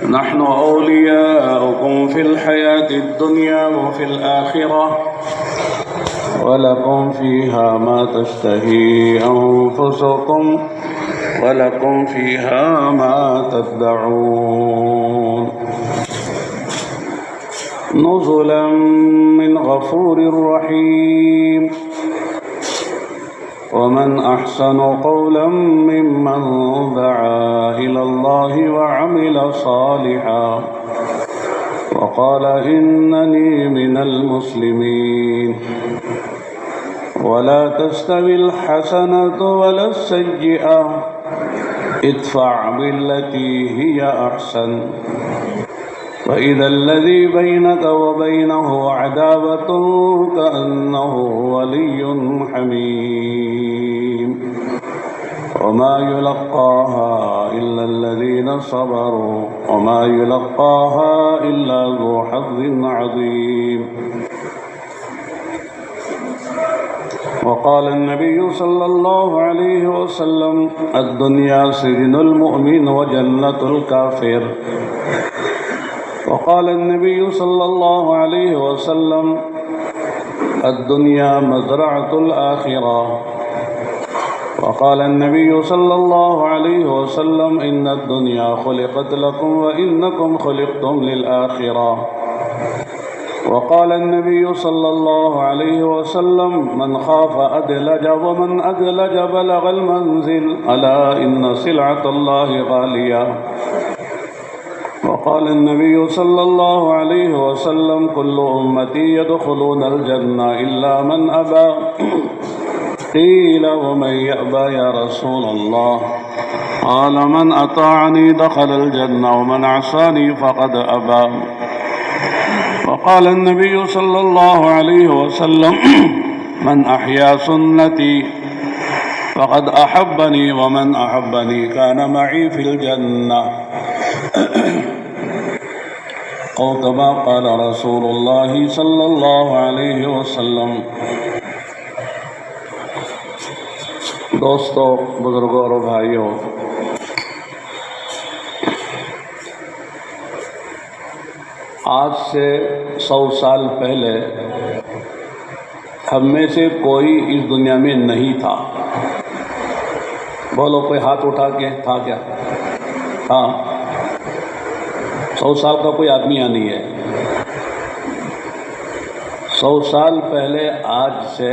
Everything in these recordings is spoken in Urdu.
نحن أولياؤكم في الحياة الدنيا وفي الآخرة ولكم فيها ما تشتهي أنفسكم ولكم فيها ما تدعون نزلا من غفور رحيم ومن أحسن قولا ممن دعا إلى الله وعمل صالحا وقال إنني من المسلمين ولا تستوي الحسنة ولا السيئة ادفع بالتي هي أحسن فإذا الذي بينك وبينه عداوة كأنه ولي حميم وما يلقاها إلا الذين صبروا وما يلقاها إلا ذو حظ عظيم وقال النبي صلى الله عليه وسلم الدنيا سجن المؤمن وجنة الكافر وقال النبي صلى الله عليه وسلم الدنيا مزرعة الآخرة وقال النبي صلى الله عليه وسلم إن الدنيا خلقت لكم وإنكم خلقتم للآخرة وقال النبي صلى الله عليه وسلم من خاف أدلج ومن أدلج بلغ المنزل ألا إن سلعة الله غالية وقال النبي صلى الله عليه وسلم كل أمتي يدخلون الجنة إلا من أبى قيل ومن يأبى يا رسول الله قال من أطاعني دخل الجنة ومن عصاني فقد أبى وقال النبي صلى الله عليه وسلم من أحيا سنتي فقد أحبني ومن أحبني كان معي في الجنة أو كما قال رسول الله صلى الله عليه وسلم. دوستو، بزرگوں اور بھائیوں، آج سے 100 سال پہلے ہم میں سے کوئی اس دنیا میں نہیں تھا. بولو، کوئی ہاتھ اٹھا کے تھا کیا؟ ہاں، 100 سال کا کوئی آدمی یہاں نہیں ہے. 100 سال پہلے آج سے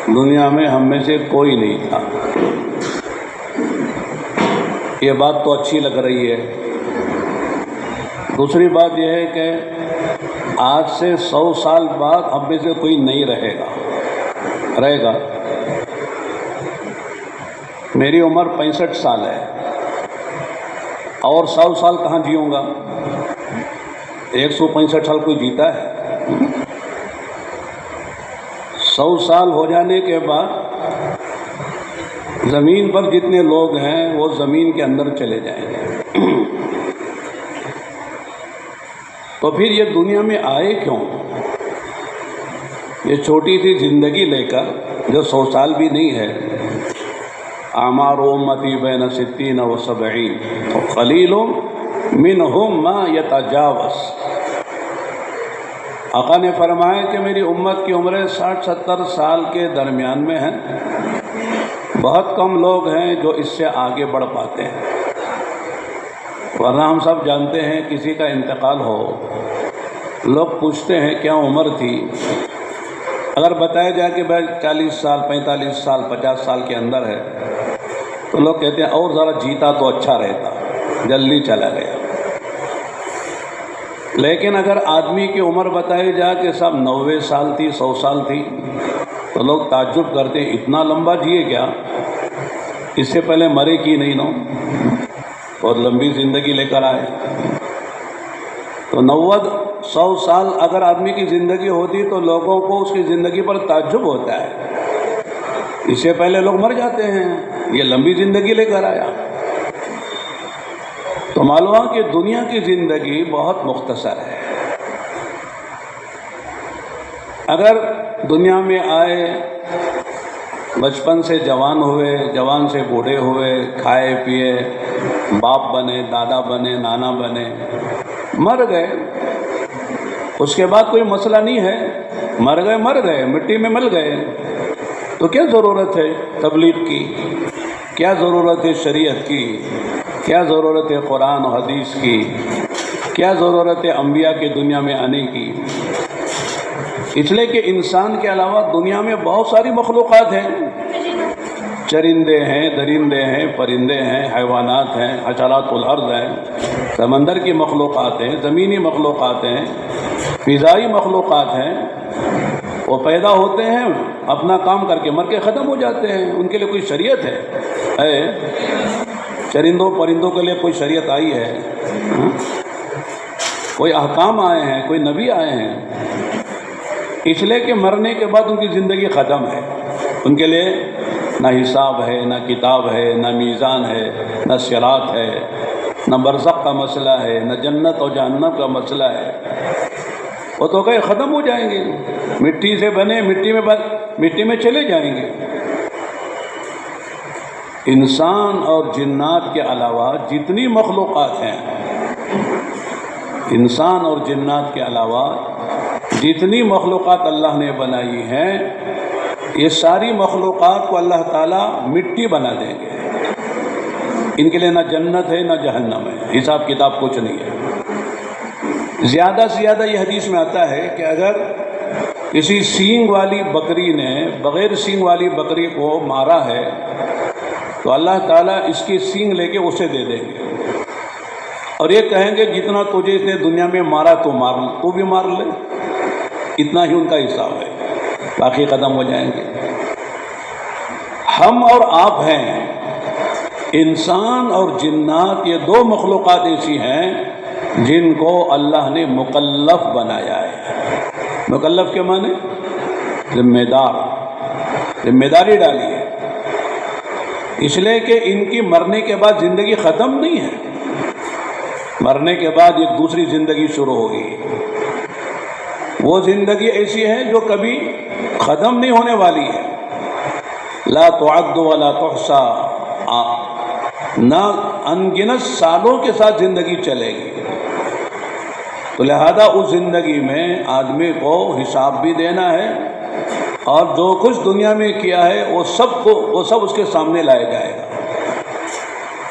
دنیا میں ہم میں سے کوئی نہیں تھا. یہ بات تو اچھی لگ رہی ہے. دوسری بات یہ ہے کہ آج سے 100 سال بعد ہم میں سے کوئی نہیں رہے گا. میری عمر 65 سال ہے اور 100 سال کہاں جیوں گا؟ 165 سال کوئی جیتا ہے؟ 100 سال ہو جانے کے بعد زمین پر جتنے لوگ ہیں وہ زمین کے اندر چلے جائیں گے. تو پھر یہ دنیا میں آئے کیوں؟ یہ چھوٹی سی زندگی لے کر جو 100 سال بھی نہیں ہے. اعمار امتی بین 60 و 70 قلیل منہم ما یتجاوز. آقا نے فرمایا کہ میری امت کی عمریں 60-70 سال کے درمیان میں ہیں. بہت کم لوگ ہیں جو اس سے آگے بڑھ پاتے ہیں. ورنہ ہم سب جانتے ہیں کسی کا انتقال ہو، لوگ پوچھتے ہیں کیا عمر تھی. اگر بتایا جائے کہ بھائی 40 سال 45 سال 50 سال کے اندر ہے تو لوگ کہتے ہیں اور ذرا جیتا تو اچھا رہتا، جلدی چلا گیا. لیکن اگر آدمی کی عمر بتائی جائے کہ صاحب 90 سال تھی 100 سال تھی تو لوگ تعجب کرتے ہیں اتنا لمبا جیے کیا؟ اس سے پہلے مرے کی نہیں نو، بہت لمبی زندگی لے کر آئے. تو 90-100 سال اگر آدمی کی زندگی ہوتی تو لوگوں کو اس کی زندگی پر تعجب ہوتا ہے. اس سے پہلے لوگ مر جاتے ہیں، یہ لمبی زندگی لے کر آیا. تو معلوم کہ دنیا کی زندگی بہت مختصر ہے. اگر دنیا میں آئے، بچپن سے جوان ہوئے، جوان سے بوڑھے ہوئے، کھائے پیے، باپ بنے، دادا بنے، نانا بنے، مر گئے، اس کے بعد کوئی مسئلہ نہیں ہے، مر گئے، مٹی میں مل گئے، تو کیا ضرورت ہے تبلیغ کی، کیا ضرورت ہے شریعت کی، کیا ضرورت ہے قرآن و حدیث کی، کیا ضرورت ہے انبیاء کے دنیا میں آنے کی؟ اس لیے کہ انسان کے علاوہ دنیا میں بہت ساری مخلوقات ہیں، چرندے ہیں، درندے ہیں، پرندے ہیں، حیوانات ہیں، حشرات الارض ہیں، سمندر کی مخلوقات ہیں، زمینی مخلوقات ہیں، فضائی مخلوقات ہیں۔ وہ پیدا ہوتے ہیں، اپنا کام کر کے مر کے ختم ہو جاتے ہیں، ان کے لیے کوئی شریعت ہے؟ چرندوں پرندوں کے لیے کوئی شریعت آئی ہے؟ کوئی احکام آئے ہیں، کوئی نبی آئے ہیں؟ اس لیے کہ مرنے کے بعد ان کی زندگی ختم ہے، ان کے لیے نہ حساب ہے، نہ کتاب ہے، نہ میزان ہے، نہ صراط ہے، نہ برزخ کا مسئلہ ہے، نہ جنت اور جہنم کا مسئلہ ہے۔ وہ تو کہ ختم ہو جائیں گے، مٹی سے بنے، مٹی میں چلے جائیں گے۔ انسان اور جنات کے علاوہ جتنی مخلوقات ہیں، انسان اور جنات کے علاوہ جتنی مخلوقات اللہ نے بنائی ہیں، یہ ساری مخلوقات کو اللہ تعالیٰ مٹی بنا دیں گے۔ ان کے لیے نہ جنت ہے نہ جہنم ہے، حساب کتاب کچھ نہیں ہے۔ زیادہ سے زیادہ یہ حدیث میں آتا ہے کہ اگر کسی سینگ والی بکری نے بغیر سینگ والی بکری کو مارا ہے تو اللہ تعالیٰ اس کی سینگ لے کے اسے دے دیں گے، اور یہ کہیں گے جتنا تجھے اس نے دنیا میں مارا تو بھی مار لے، اتنا ہی ان کا حساب ہے، باقی ختم ہو جائیں گے۔ ہم اور آپ ہیں، انسان اور جنات، یہ دو مخلوقات ایسی ہیں جن کو اللہ نے مکلف بنایا ہے۔ مکلف کے معنی ذمہ دار، ذمہ داری ڈالی ہے، اس لیے کہ ان کی مرنے کے بعد زندگی ختم نہیں ہے، مرنے کے بعد ایک دوسری زندگی شروع ہوگی۔ وہ زندگی ایسی ہے جو کبھی ختم نہیں ہونے والی ہے، لا تعد ولا تحصى، نہ انگنت سالوں کے ساتھ زندگی چلے گی۔ تو لہذا اس زندگی میں آدمی کو حساب بھی دینا ہے، اور جو کچھ دنیا میں کیا ہے وہ سب اس کے سامنے لایا جائے گا۔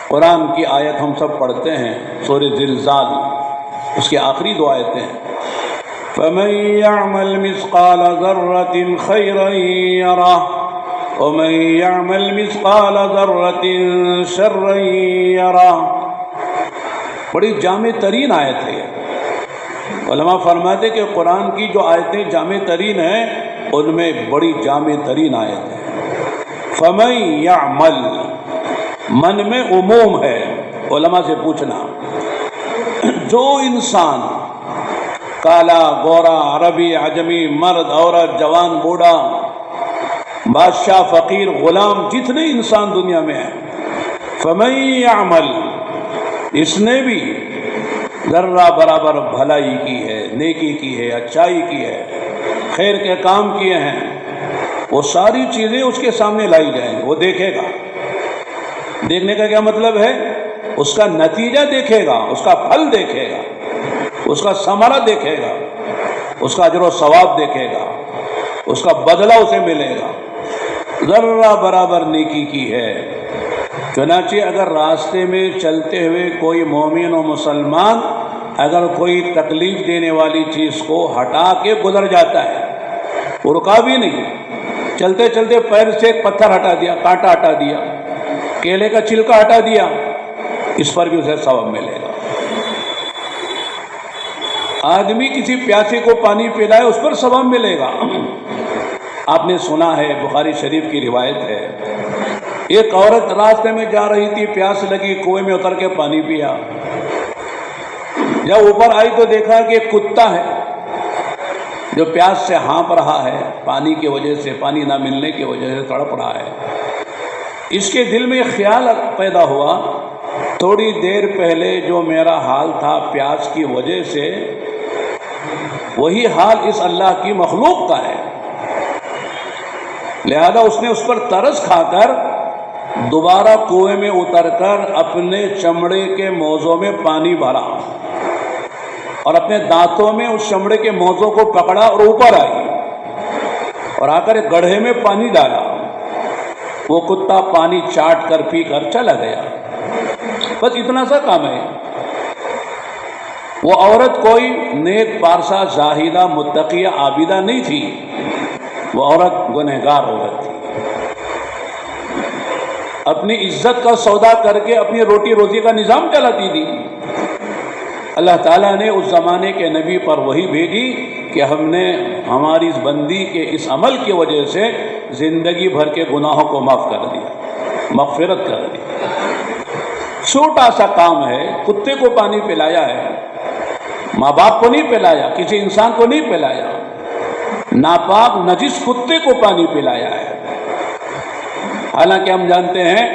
قرآن کی آیت ہم سب پڑھتے ہیں، سورہ زلزال، اس کی آخری دو آیتیں ہیں، فَمَن يَعْمَلْ مِثْقَالَ ذَرَّةٍ خَيْرًا يَرَهُ وَمَن يَعْمَلْ مِثْقَالَ ذَرَّةٍ شَرًّا يَرَهُ۔ بڑی جامع ترین آیت ہے یہ۔ علماء فرماتے کہ قرآن کی جو آیتیں جامع ترین ہیں ان میں بڑی جامع ترین آیت ہے۔ فَمَن يَعْمَلْ، من میں عموم ہے، علماء سے پوچھنا، جو انسان کالا گورا عربی عجمی مرد عورت جوان بوڑھا بادشاہ فقیر غلام جتنے انسان دنیا میں ہیں، فَمَن يَعْمَلْ، اس نے بھی ذرہ برابر بھلائی کی ہے، نیکی کی ہے، اچھائی کی ہے، خیر کے کام کیے ہیں، وہ ساری چیزیں اس کے سامنے لائی جائیں، وہ دیکھے گا۔ دیکھنے کا کیا مطلب ہے؟ اس کا نتیجہ دیکھے گا، اس کا پھل دیکھے گا، اس کا ثمرہ دیکھے گا، اس کا اجر و ثواب دیکھے گا، اس کا بدلہ اسے ملے گا۔ ذرہ برابر نیکی کی ہے۔ چنانچہ اگر راستے میں چلتے ہوئے کوئی مومن و مسلمان اگر کوئی تکلیف دینے والی چیز کو ہٹا کے گزر جاتا ہے، وہ رکا بھی نہیں، چلتے چلتے پیر سے ایک پتھر ہٹا دیا، کانٹا ہٹا دیا، کیلے کا چھلکا ہٹا دیا، اس پر بھی اسے ثواب ملے گا۔ آدمی کسی پیاسے کو پانی پلائے، اس پر ثواب ملے گا۔ آپ نے سنا ہے، بخاری شریف کی روایت ہے، ایک عورت راستے میں جا رہی تھی، پیاس لگی، کنویں میں اتر کے پانی پیا۔ جب اوپر آئی تو دیکھا کہ ایک کتا ہے جو پیاس سے ہانپ رہا ہے، پانی کی وجہ سے، پانی نہ ملنے کی وجہ سے تڑپ رہا ہے۔ اس کے دل میں خیال پیدا ہوا، تھوڑی دیر پہلے جو میرا حال تھا پیاس کی وجہ سے، وہی حال اس اللہ کی مخلوق کا ہے۔ لہذا اس نے اس پر ترس کھا کر دوبارہ کنویں میں اتر کر اپنے چمڑے کے موزوں میں پانی بھرا اور اپنے دانتوں میں اس چمڑے کے موزوں کو پکڑا اور اوپر آئی اور آ کر ایک گڑھے میں پانی ڈالا. وہ کتا پانی چاٹ کر پی کر چلا گیا. بس اتنا سا کام ہے. وہ عورت کوئی نیک پارسا زاہدہ متقیہ عابدہ نہیں تھی، وہ عورت گنہگار عورت تھی. اپنی عزت کا سودا کر کے اپنی روٹی روزی کا نظام چلاتی تھی. اللہ تعالیٰ نے اس زمانے کے نبی پر وحی بھیجی کہ ہم نے ہماری اس بندی کے اس عمل کی وجہ سے زندگی بھر کے گناہوں کو معاف کر دیا، مغفرت کر دی. چھوٹا سا کام ہے، کتے کو پانی پلایا ہے، ماں باپ کو نہیں پلایا، کسی انسان کو نہیں پلایا، ناپاک نجس کتے کو پانی پلایا ہے. حالانکہ ہم جانتے ہیں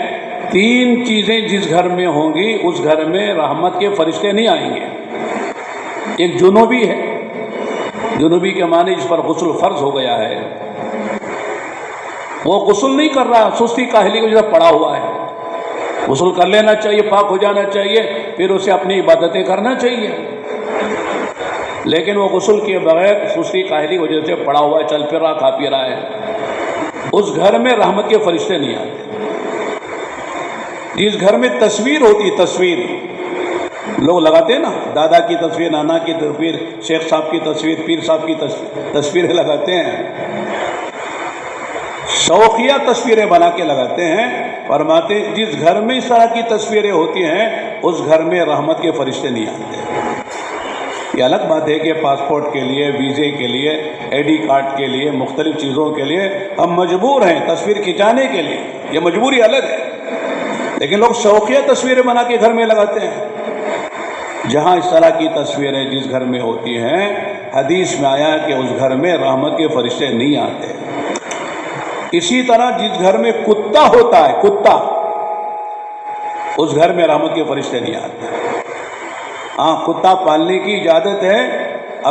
3 چیزیں جس گھر میں ہوں گی اس گھر میں رحمت کے فرشتے نہیں آئیں گے. ایک جنوبی ہے، جنوبی کے معنی جس پر غسل فرض ہو گیا ہے، وہ غسل نہیں کر رہا، سستی کاہلی کی وجہ سے پڑا ہوا ہے. غسل کر لینا چاہیے، پاک ہو جانا چاہیے، پھر اسے اپنی عبادتیں کرنا چاہیے. لیکن وہ غسل کیے بغیر سستی کاہلی کی وجہ سے پڑا ہوا ہے، چل پھر رہا، کھا پی رہا ہے. اس گھر میں رحمت کے فرشتے نہیں آتے. جس گھر میں تصویر ہوتی، تصویر لوگ لگاتے ہیں نا، دادا کی تصویر، نانا کی تصویر، شیخ صاحب کی تصویر، پیر صاحب کی تصویریں لگاتے ہیں، شوقیہ تصویریں بنا کے لگاتے ہیں. فرماتے ہیں جس گھر میں اس طرح کی تصویریں ہوتی ہیں اس گھر میں رحمت کے فرشتے نہیں آتے. یہ الگ بات ہے کہ پاسپورٹ کے لیے، ویزے کے لیے، آئی ڈی کارڈ کے لیے، مختلف چیزوں کے لیے ہم مجبور ہیں تصویر کھنچانے کے لیے، یہ مجبوری الگ ہے. لیکن لوگ شوقیہ تصویریں بنا کے گھر میں لگاتے ہیں. جہاں اس طرح کی تصویریں جس گھر میں ہوتی ہیں، حدیث میں آیا کہ اس گھر میں رحمت کے فرشتے نہیں آتے. اسی طرح جس گھر میں کتا ہوتا ہے، کتا، اس گھر میں رحمت کے فرشتے نہیں آتے. ہاں، کتا پالنے کی اجازت ہے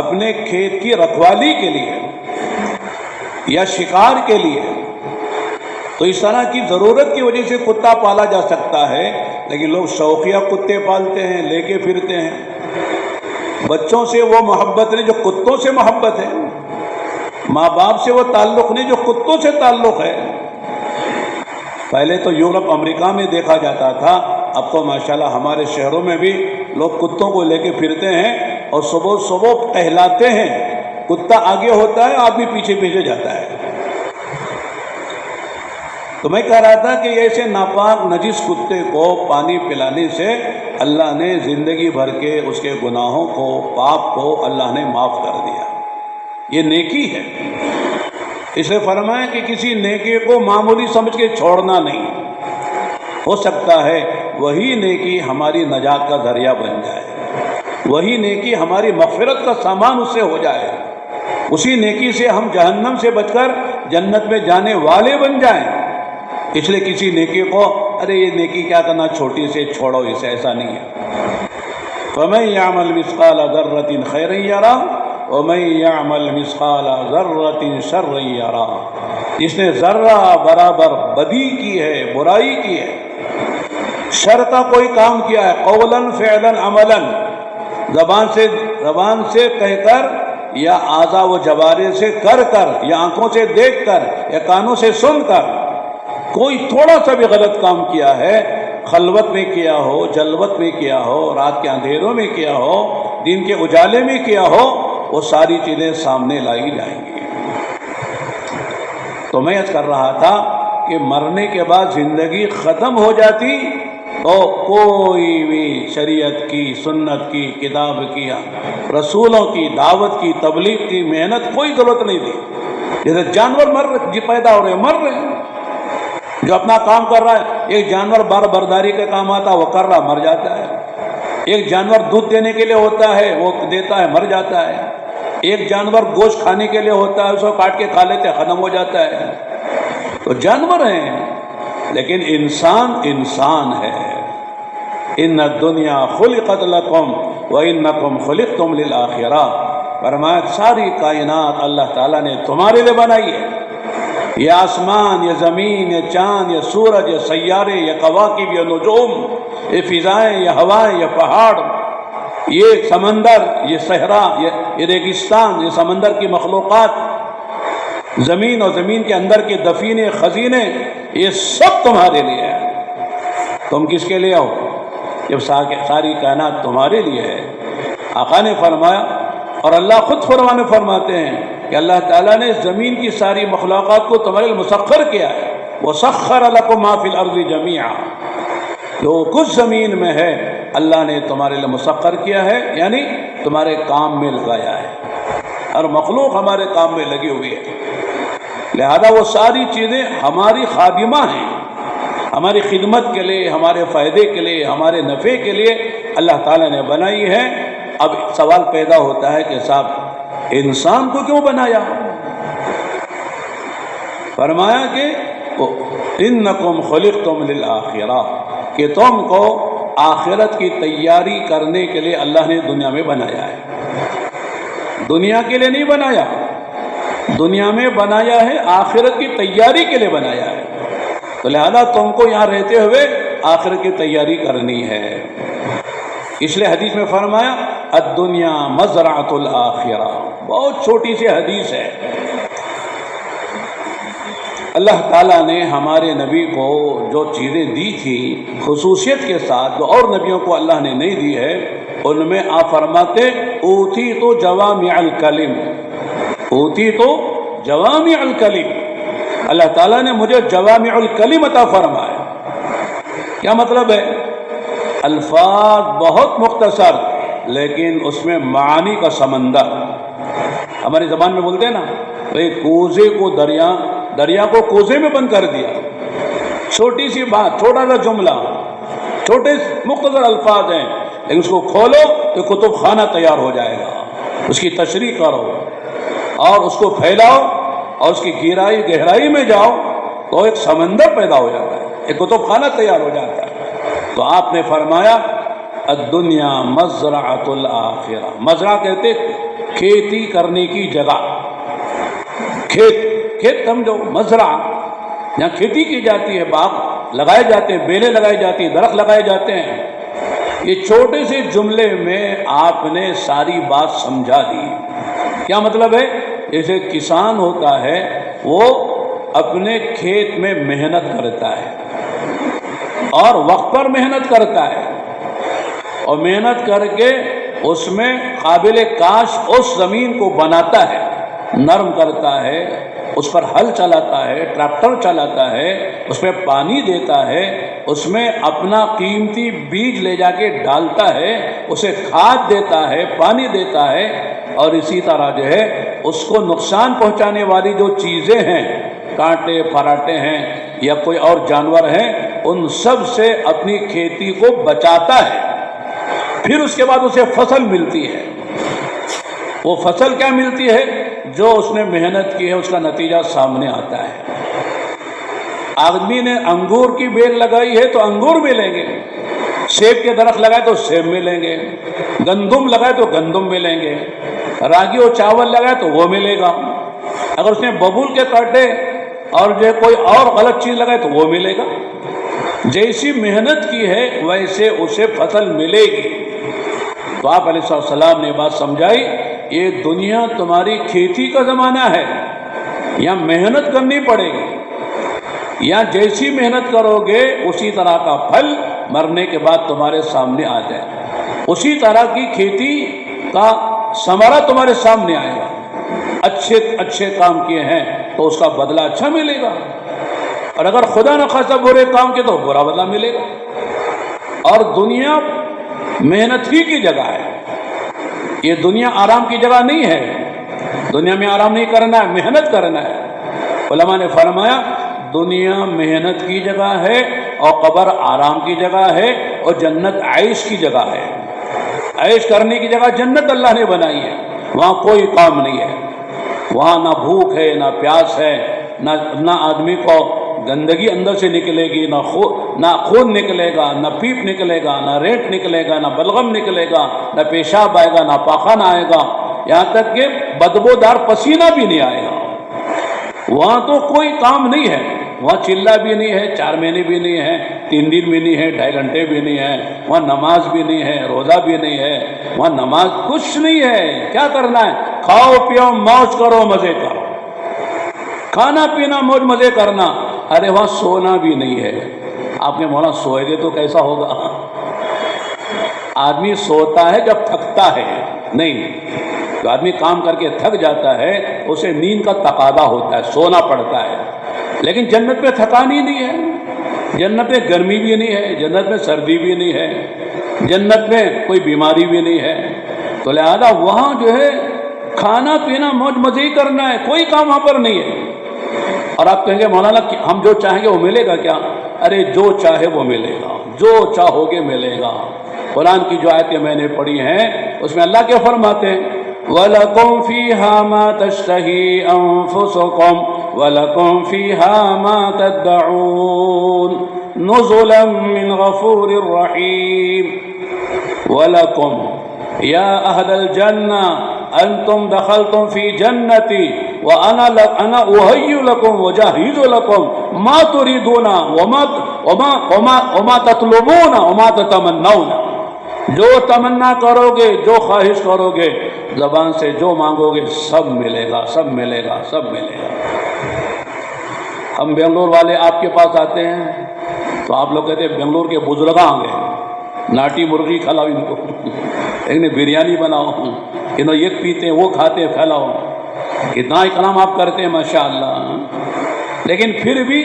اپنے کھیت کی رکھوالی کے لیے یا شکار کے لیے، تو اس طرح کی ضرورت کی وجہ سے کتا پالا جا سکتا ہے. لیکن لوگ شوقیہ کتے پالتے ہیں، لے کے پھرتے ہیں. بچوں سے وہ محبت نہیں جو کتوں سے محبت ہے، ماں باپ سے وہ تعلق نہیں جو کتوں سے تعلق ہے. پہلے تو یورپ امریکہ میں دیکھا جاتا تھا، اب تو ماشاءاللہ ہمارے شہروں میں بھی لوگ کتوں کو لے کے پھرتے ہیں اور صبح صبح ٹہلاتے ہیں. کتا آگے ہوتا ہے، آدمی پیچھے پیچھے جاتا ہے. تو میں کہہ رہا تھا کہ ایسے ناپاک نجس کتے کو پانی پلانے سے اللہ نے زندگی بھر کے اس کے گناہوں کو، پاپ کو اللہ نے معاف کر دیا. یہ نیکی ہے. اس نے فرمایا کہ کسی نیکی کو معمولی سمجھ کے چھوڑنا نہیں. ہو سکتا ہے وہی نیکی ہماری نجات کا ذریعہ بن جائے، وہی نیکی ہماری مغفرت کا سامان اس سے ہو جائے، اسی نیکی سے ہم جہنم سے بچ کر جنت میں جانے والے بن جائیں. اس لیے کسی نیکی کو ارے یہ نیکی کیا کرنا، چھوٹی سے چھوڑو اسے، ایسا نہیں ہے. فَمَن يَعْمَلْ مِثْقَالَ ذَرَّةٍ خَيْرًا يَرَهُ وَمَن يَعْمَلْ مِثْقَالَ ذَرَّةٍ شَرًّا يَرَهُ. جس نے ذرہ برابر بدی کی ہے، برائی کی ہے، شر کا کوئی کام کیا ہے، قولاً فعلاً عملاً، زبان سے کہہ کر یا اعضاء و جوارح سے کر کر یا آنکھوں سے دیکھ کر یا کانوں سے سن کر کوئی تھوڑا سا بھی غلط کام کیا ہے، خلوت میں کیا ہو، جلوت میں کیا ہو، رات کے اندھیروں میں کیا ہو، دن کے اجالے میں کیا ہو، وہ ساری چیزیں سامنے لائی جائیں گی. تو میں عرض کر رہا تھا کہ مرنے کے بعد زندگی ختم ہو جاتی تو کوئی بھی شریعت کی، سنت کی، کتاب کی، رسولوں کی دعوت کی، تبلیغ کی محنت کوئی ضرورت نہیں تھی. جیسے جانور مر رہے، پیدا ہو رہے ہیں، مر رہے ہیں. جو اپنا کام کر رہا ہے، ایک جانور بار برداری کا کام آتا ہے، وہ کر رہا، مر جاتا ہے. ایک جانور دودھ دینے کے لیے ہوتا ہے، وہ دیتا ہے، مر جاتا ہے. ایک جانور گوشت کھانے کے لیے ہوتا ہے، اس کو کاٹ کے کھا لیتے ہیں، ختم ہو جاتا ہے. تو جانور ہیں، لیکن انسان ہے. ان الدنیا خلقت لکم وانکم خلقتم للآخرہ. فرمایا ساری کائنات اللہ تعالیٰ نے تمہارے لیے بنائی ہے یہ آسمان، یہ زمین، یہ چاند، یہ سورج، یہ سیارے، یہ کواکب، یہ نجوم، یہ فضائیں، یہ ہوائیں، یہ پہاڑ، یہ سمندر، یہ صحرا، یہ ریگستان، یہ سمندر کی مخلوقات، زمین اور زمین کے اندر کے دفینے، خزینے، یہ سب تمہارے لیے ہے۔ تم کس کے لیے ہو؟ جب ساری کائنات تمہارے لیے ہے۔ آقا نے فرمایا، اور اللہ خود فرماتے ہیں کہ اللہ تعالیٰ نے زمین کی ساری مخلوقات کو تمہارے لیے مسخر کیا ہے۔ وَسَخَّرَ لَكُم مَّا فِي الْأَرْضِ جَمِيعًا، جو کچھ زمین میں ہے اللہ نے تمہارے لیے مسخر کیا ہے، یعنی تمہارے کام میں لگایا ہے۔ ہر مخلوق ہمارے کام میں لگی ہوئی ہے، لہذا وہ ساری چیزیں ہماری خادمہ ہیں، ہماری خدمت کے لیے، ہمارے فائدے کے لیے، ہمارے نفع کے لیے اللہ تعالیٰ نے بنائی ہے۔ اب سوال پیدا ہوتا ہے کہ صاحب انسان کو کیوں بنایا؟ فرمایا کہ اِنَّكُمْ خُلِقْتُمْ لِلْآخِرَةِ، کہ تم کو آخرت کی تیاری کرنے کے لیے اللہ نے دنیا میں بنایا ہے۔ دنیا کے لیے نہیں بنایا، دنیا میں بنایا ہے، آخرت کی تیاری کے لیے بنایا ہے۔ تو لہذا تم کو یہاں رہتے ہوئے آخرت کی تیاری کرنی ہے۔ اس لیے حدیث میں فرمایا الدنیا مزرعۃ الآخرہ، بہت چھوٹی سی حدیث ہے۔ اللہ تعالیٰ نے ہمارے نبی کو جو چیزیں دی تھی خصوصیت کے ساتھ، جو اور نبیوں کو اللہ نے نہیں دی ہے، ان میں آپ فرماتے اوتیت جوامع الکلم، اوتیت جوامع الکلم، اللہ تعالیٰ نے مجھے جوامع الکلم عطا فرمایا۔ کیا مطلب ہے؟ الفاظ بہت مختصر لیکن اس میں معانی کا سمندر۔ ہماری زبان میں بولتے ہیں نا، کوزے کو دریا کو کوزے میں بند کر دیا۔ چھوٹی سی بات، چھوٹا سا جملہ، چھوٹے مختصر الفاظ ہیں، لیکن اس کو کھولو تو کتب خانہ تیار ہو جائے گا۔ اس کی تشریح کرو اور اس کو پھیلاؤ اور اس کی گہرائی میں جاؤ تو ایک سمندر پیدا ہو جاتا ہے، ایک کتب خانہ تیار ہو جاتا ہے۔ تو آپ نے فرمایا الدنیا مزرعۃ الآخرہ، مزرعہ کہتے کھیتی کرنے کی جگہ، کھیت سمجھو، مزرعہ جہاں کھیتی کی جاتی ہے، باغ لگائے جاتے ہیں، بیلیں لگائی جاتی ہیں، درخت لگائے جاتے ہیں۔ یہ چھوٹے سے جملے میں آپ نے ساری بات سمجھا دی۔ کیا مطلب ہے؟ جیسے کسان ہوتا ہے وہ اپنے کھیت میں محنت کرتا ہے اور وقت پر محنت کرتا ہے، اور محنت کر کے اس میں قابل کاش اس زمین کو بناتا ہے، نرم کرتا ہے، اس پر ہل چلاتا ہے، ٹریکٹر چلاتا ہے، اس میں پانی دیتا ہے، اس میں اپنا قیمتی بیج لے جا کے ڈالتا ہے، اسے کھاد دیتا ہے، پانی دیتا ہے، اور اسی طرح جو ہے اس کو نقصان پہنچانے والی جو چیزیں ہیں، کانٹے پھراٹے ہیں یا کوئی اور جانور ہیں، ان سب سے اپنی کھیتی کو بچاتا ہے۔ پھر اس کے بعد اسے فصل ملتی ہے۔ وہ فصل کیا ملتی ہے؟ جو اس نے محنت کی ہے اس کا نتیجہ سامنے آتا ہے۔ آدمی نے انگور کی بیل لگائی ہے تو انگور ملیں گے، سیب کے درخت لگائے تو سیب ملیں گے، گندم لگائے تو گندم ملیں گے، راگی اور چاول لگائے تو وہ ملے گا۔ اگر اس نے ببول کے کاٹے اور جو کوئی اور غلط چیز لگائے تو وہ ملے گا۔ جیسی محنت کی ہے ویسے اسے فصل ملے گی۔ تو آپ علیہ السلام نے بات سمجھائی، یہ دنیا تمہاری کھیتی کا زمانہ ہے، یہاں محنت کرنی پڑے گی، یہاں جیسی محنت کرو گے اسی طرح کا پھل مرنے کے بعد تمہارے سامنے آ جائے، اسی طرح کی کھیتی کا ثمرہ تمہارے سامنے آئے گا۔ اچھے کام کیے ہیں تو اس کا بدلہ اچھا ملے گا، اور اگر خدا نخواستہ برے کام کے تو برا بدلہ ملے گا۔ اور دنیا محنت ہی کی جگہ ہے، یہ دنیا آرام کی جگہ نہیں ہے۔ دنیا میں آرام نہیں کرنا ہے، محنت کرنا ہے۔ علماء نے فرمایا دنیا محنت کی جگہ ہے اور قبر آرام کی جگہ ہے، اور جنت عیش کی جگہ ہے۔ عیش کرنے کی جگہ جنت اللہ نے بنائی ہے، وہاں کوئی کام نہیں ہے، وہاں نہ بھوک ہے نہ پیاس ہے، نہ آدمی کو گندگی اندر سے نکلے گی، نہ خون نکلے گا، نہ پیپ نکلے گا، نہ ریٹ نکلے گا، نہ بلغم نکلے گا، نہ پیشاب آئے گا، نہ پاخانہ آئے گا، یہاں تک کہ بدبودار پسینہ بھی نہیں آئے گا۔ وہاں تو کوئی کام نہیں ہے، وہاں چلہ بھی نہیں ہے، 4 مہینے بھی نہیں ہے، 3 دن بھی نہیں ہے، 2.5 گھنٹے بھی نہیں ہے، وہاں نماز بھی نہیں ہے، روزہ بھی نہیں ہے، وہاں نماز کچھ نہیں ہے۔ کیا کرنا ہے؟ کھاؤ پیو موج کرو مزے کرو، کھانا پینا موج مزے کرنا۔ ارے وہاں سونا بھی نہیں ہے۔ آپ نے مولا سوئے گے تو کیسا ہوگا؟ آدمی سوتا ہے جب تھکتا ہے، نہیں جو آدمی کام کر کے تھک جاتا ہے اسے نیند کا تقاضا ہوتا ہے، سونا پڑتا ہے۔ لیکن جنت میں تھکان ہی نہیں ہے، جنت میں گرمی بھی نہیں ہے، جنت میں سردی بھی نہیں ہے، جنت میں کوئی بیماری بھی نہیں ہے۔ تو لہذا وہاں جو ہے کھانا پینا موج مزے ہی کرنا ہے، کوئی کام وہاں پر نہیں ہے۔ اور آپ کہیں گے مولانا ہم جو چاہیں گے وہ ملے گا کیا؟ ارے جو چاہے وہ ملے گا، جو چاہو گے ملے گا۔ قرآن کی جو آیتیں میں نے پڑھی ہیں اس میں اللہ کیا فرماتے ہیں؟ وَلَكُمْ فِيهَا مَا تَشْتَهِي أَنفُسُكُمْ وَلَكُمْ فِيهَا مَا تَدَّعُونَ نُزُلًا مِّنْ غَفُورٍ رَّحِيمٍ۔ وَلَكُمْ يَا أَهْلَ الْجَنَّةِ أَنْتُمْ دَخَلْتُمْ فِي جَنَّتِي وَأَنَا أُهَيِّئُ لَكُمْ وَأُجَهِّزُ لَكُمْ مَا تُرِيدُونَ وَمَا تَطْلُبُونَ وَمَا تَتَمَنَّوْنَ۔ جو تمنا کرو گے، جو خواہش کرو گے، زبان سے جو مانگو گے سب ملے گا، سب ملے گا، سب ملے گا۔ ہم بنگلور والے آپ کے پاس آتے ہیں تو آپ لوگ کہتے ہیں بنگلور کے بزرگ آ گئے، ناٹی مرغی کھلاؤ ان کو، انہیں بریانی بناؤ، انہوں یہ پیتے ہیں وہ کھاتے ہیں، کھلاؤ۔ کتنا اکرام آپ کرتے ہیں ماشاءاللہ، لیکن پھر بھی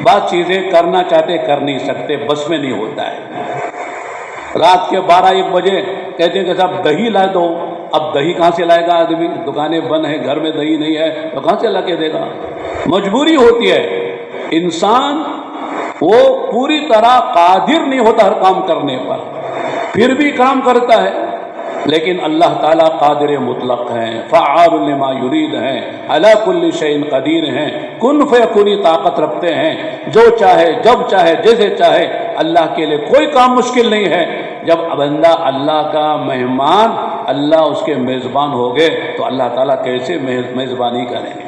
بعض چیزیں کرنا چاہتے کر نہیں سکتے، بس میں نہیں ہوتا ہے۔ رات کے 12-1 بجے کہتے ہیں کہ صاحب دہی لا دو۔ اب دہی کہاں سے لائے گا آدمی؟ دکانیں بند ہیں، گھر میں دہی نہیں ہے تو کہاں سے لا کے دے گا؟ مجبوری ہوتی ہے۔ انسان وہ پوری طرح قادر نہیں ہوتا ہر کام کرنے پر، پھر بھی کام کرتا ہے۔ لیکن اللہ تعالیٰ قادر مطلق ہیں، فعال لما یرید ہیں، علی کل شیء قدیر ہیں، کن فیکون طاقت رکھتے ہیں، جو چاہے جب چاہے جیسے چاہے۔ اللہ کے لیے کوئی کام مشکل نہیں ہے۔ جب بندہ اللہ کا مہمان، اللہ اس کے میزبان ہو گئے تو اللہ تعالیٰ کیسے میزبانی کریں گے؟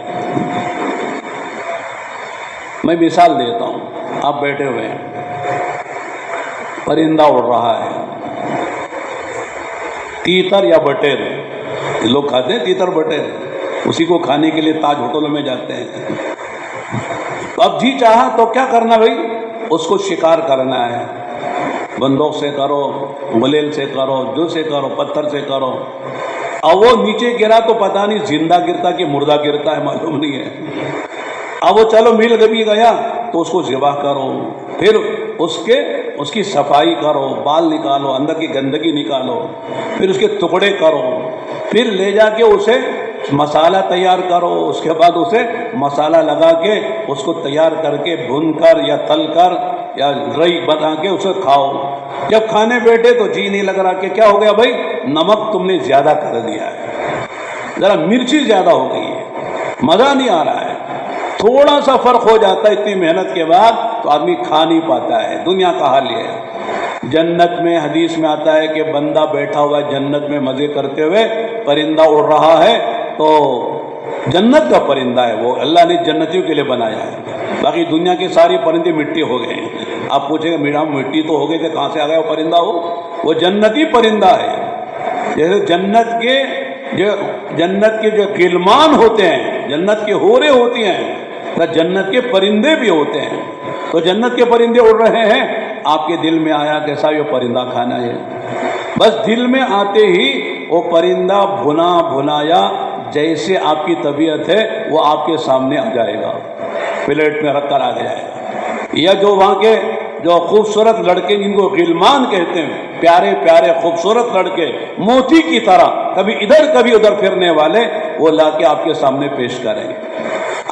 میں مثال دیتا ہوں، آپ بیٹھے ہوئے ہیں، پرندہ اڑ رہا ہے، تیتر یا بٹیر، لوگ کھاتے ہیں تیتر بٹیر، اسی کو کھانے کے لیے تاج ہوٹلوں میں جاتے ہیں۔ اب جی چاہا تو کیا کرنا بھائی؟ اس کو شکار کرنا ہے، بندوق سے کرو، غلیل سے کرو، جو سے کرو، پتھر سے کرو۔ اب وہ نیچے گرا تو پتہ نہیں زندہ گرتا کہ مردہ گرتا ہے، معلوم نہیں ہے۔ اب وہ چلو مل بھی گیا تو اس کو ذبح کرو، پھر اس کی صفائی کرو، بال نکالو، اندر کی گندگی نکالو، پھر اس کے ٹکڑے کرو، پھر لے جا کے اسے مسالہ تیار کرو، اس کے بعد اسے مسالہ لگا کے اس کو تیار کر کے بھون کر یا تل کر یا رئی بنا کے اسے کھاؤ۔ جب کھانے بیٹھے تو جی نہیں لگ رہا کہ کیا ہو گیا بھائی؟ نمک تم نے زیادہ کر دیا ہے، ذرا مرچی زیادہ ہو گئی ہے، مزہ نہیں آ رہا ہے۔ تھوڑا سا فرق ہو جاتا ہے اتنی محنت کے بعد تو آدمی کھا نہیں پاتا ہے۔ دنیا کا حال یہ ہے۔ جنت میں حدیث میں آتا ہے کہ بندہ بیٹھا ہوا ہے جنت میں مزے کرتے ہوئے، پرندہ اڑ رہا ہے تو جنت کا پرندہ ہے وہ، اللہ نے جنتیوں کے لیے بنایا ہے۔ باقی دنیا کے سارے پرندے مٹی ہو گئے ہیں۔ آپ پوچھیں گے میڈم مٹی تو ہو گئے تھے، کہاں سے آ گیا وہ پرندہ؟ وہ جنتی پرندہ ہے۔ جیسے جنت کے جو غلمان ہوتے ہیں، جنت کے حوریں ہوتی ہیں، جنت کے پرندے بھی ہوتے ہیں۔ تو جنت کے پرندے اڑ رہے ہیں، آپ کے دل میں آیا کہ صاحب یہ پرندہ کھانا ہے، بس دل میں آتے ہی وہ پرندہ بھنا بھنایا جیسے آپ کی طبیعت ہے وہ آپ کے سامنے آ جائے گا، پلیٹ میں رکھ کر آ جائے گا۔ یا جو وہاں کے جو خوبصورت لڑکے جن کو غلمان کہتے ہیں، پیارے پیارے خوبصورت لڑکے موتی کی طرح کبھی ادھر کبھی ادھر پھرنے والے، وہ لا کے آپ کے سامنے پیش کریں گے۔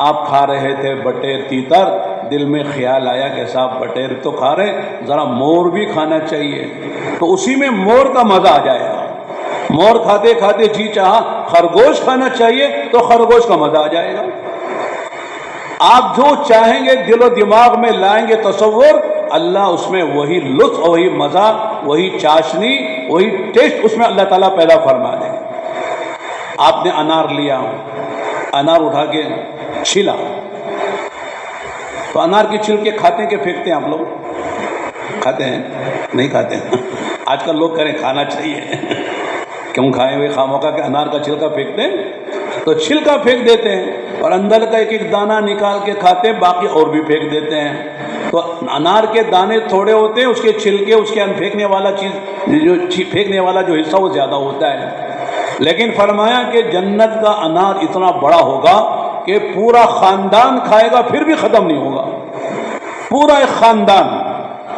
آپ کھا رہے تھے بٹیر تیتر، دل میں خیال آیا کہ صاحب بٹیر تو کھا رہے، ذرا مور بھی کھانا چاہیے، تو اسی میں مور کا مزہ آ جائے گا۔ مور کھاتے کھاتے جی چاہا خرگوش کھانا چاہیے تو خرگوش کا مزہ آ جائے گا۔ آپ جو چاہیں گے دل و دماغ میں لائیں گے تصور، اللہ اس میں وہی لطف، وہی مزہ، وہی چاشنی، وہی ٹیسٹ اس میں اللہ تعالیٰ پیدا فرما دیں گے۔ آپ نے انار لیا، انار اٹھا کے چھیلا، تو انار کی چھلکے کھاتے ہیں کہ پھینکتے ہیں آپ لوگ؟ کھاتے ہیں؟ نہیں کھاتے ہیں؟ آج کل لوگ کہہ رہے ہیں کھانا چاہیے، کیوں کھائیں ہوئے خاموخواہ کہ انار کا چھلکا پھینکتے ہیں؟ تو چھلکا پھینک دیتے ہیں اور اندر کا ایک ایک دانہ نکال کے کھاتے ہیں، باقی اور بھی پھینک دیتے ہیں۔ تو انار کے دانے تھوڑے ہوتے ہیں، اس کے چھلکے، اس کے پھینکنے والا پھینکنے والا جو حصہ وہ زیادہ ہوتا ہے۔ لیکن فرمایا کہ جنت کا انار اتنا بڑا ہوگا کہ پورا خاندان کھائے گا پھر بھی ختم نہیں ہوگا، پورا ایک خاندان،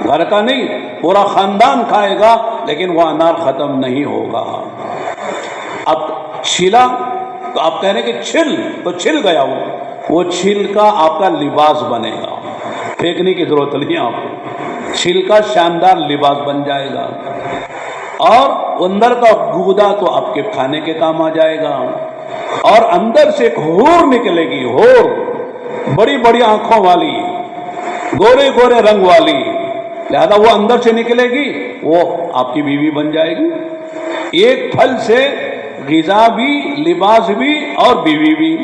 گھر کا نہیں، پورا خاندان کھائے گا لیکن وہ انار ختم نہیں ہوگا۔ اب چھلا تو آپ کہہ رہے ہیں کہ چھل، تو چھل گیا وہ چھل کا آپ کا لباس بنے گا، پھینکنے کی ضرورت نہیں آپ کو، چھل کا شاندار لباس بن جائے گا، اور اندر کا گودا تو آپ کے کھانے کے کام آ جائے گا۔ اور اندر سے ایک حور نکلے گی، حور، بڑی بڑی آنکھوں والی، گورے گورے رنگ والی، لہذا وہ اندر سے نکلے گی، وہ آپ کی بیوی بن جائے گی۔ ایک پھل سے غذا بھی، لباس بھی اور بیوی بھی۔